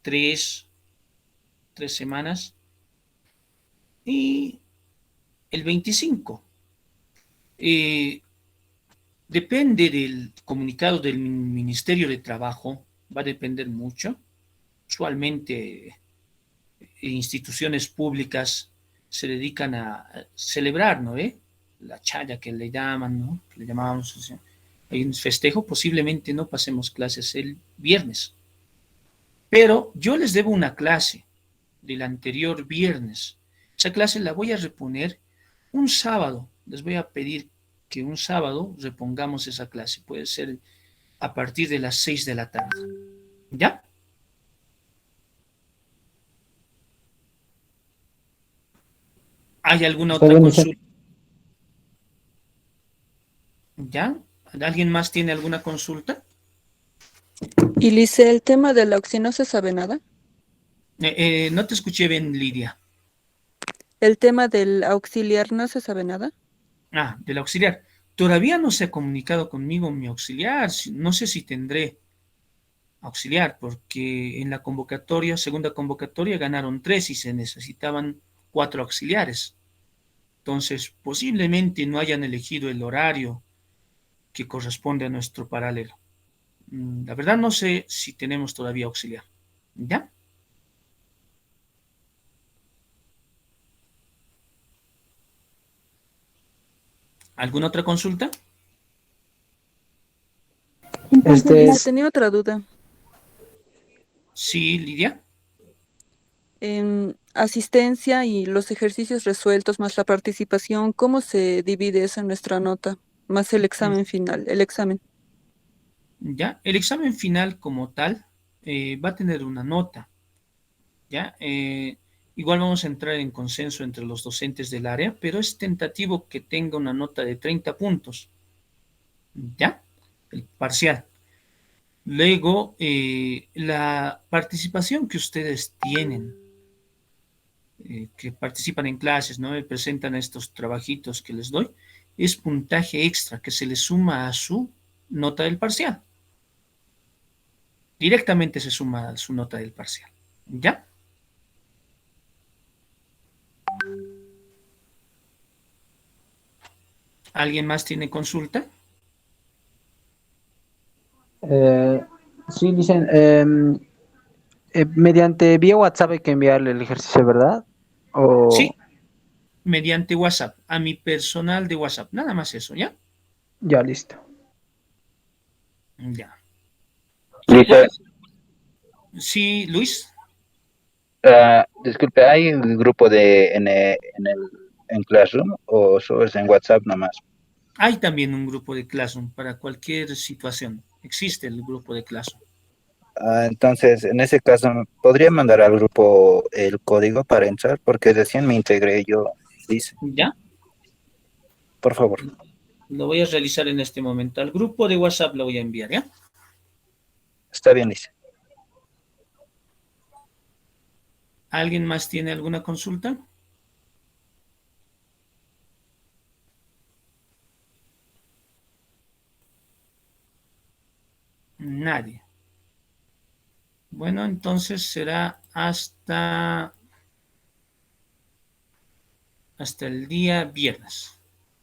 3 semanas y el 25. Depende del comunicado del Ministerio de Trabajo, va a depender mucho. Usualmente instituciones públicas se dedican a celebrar, ¿no? La chaya que le llaman, ¿no? Que le llamábamos, hay un festejo, posiblemente no pasemos clases el viernes. Pero yo les debo una clase del anterior viernes. Esa clase la voy a reponer un sábado. Les voy a pedir que un sábado repongamos esa clase. Puede ser a partir de las 6 de la tarde. ¿Ya? ¿Hay alguna Está otra bien, consulta? ¿Ya? ¿Alguien más tiene alguna consulta? Y Lice, el tema del auxi no se sabe nada. No te escuché bien, Lidia. El tema del auxiliar no se sabe nada. Ah, del auxiliar. Todavía no se ha comunicado conmigo mi auxiliar. No sé si tendré auxiliar, porque en la convocatoria, segunda convocatoria, ganaron 3 y se necesitaban 4 auxiliares. Entonces, posiblemente no hayan elegido el horario que corresponde a nuestro paralelo. La verdad no sé si tenemos todavía auxiliar. ¿Ya? ¿Alguna otra consulta? Entonces, Este, Lice, tenía otra duda. Sí, Lidia. En asistencia y los ejercicios resueltos más la participación, ¿cómo se divide eso en nuestra nota? Más el examen final, el examen. ¿Ya? El examen final como tal va a tener una nota, ¿ya? Igual vamos a entrar en consenso entre los docentes del área, pero es tentativo que tenga una nota de 30 puntos, ¿ya? El parcial. Luego, la participación que ustedes tienen, que participan en clases, ¿no? Y presentan estos trabajitos que les doy, es puntaje extra que se le suma a su nota del parcial. Directamente se suma a su nota del parcial, ¿ya? ¿Alguien más tiene consulta? Eh, sí, dicen, mediante vía WhatsApp hay que enviarle el ejercicio, ¿verdad? O Sí, mediante WhatsApp, a mi personal de WhatsApp, nada más eso, ¿ya? ya listo. Ya. Listo. Igual, sí, Luis, Disculpe, ¿hay un grupo en Classroom o solo es en WhatsApp nomás? hay también un grupo de Classroom para cualquier situación. Existe el grupo de Classroom. Entonces, en ese caso, ¿podría mandar al grupo el código para entrar? Porque recién me integré yo, dice, ¿Ya? por favor. Lo voy a realizar en este momento. Al grupo de WhatsApp lo voy a enviar, ¿ya? Está bien, dice. ¿Alguien más tiene alguna consulta? Nadie. Bueno, entonces será hasta el día viernes.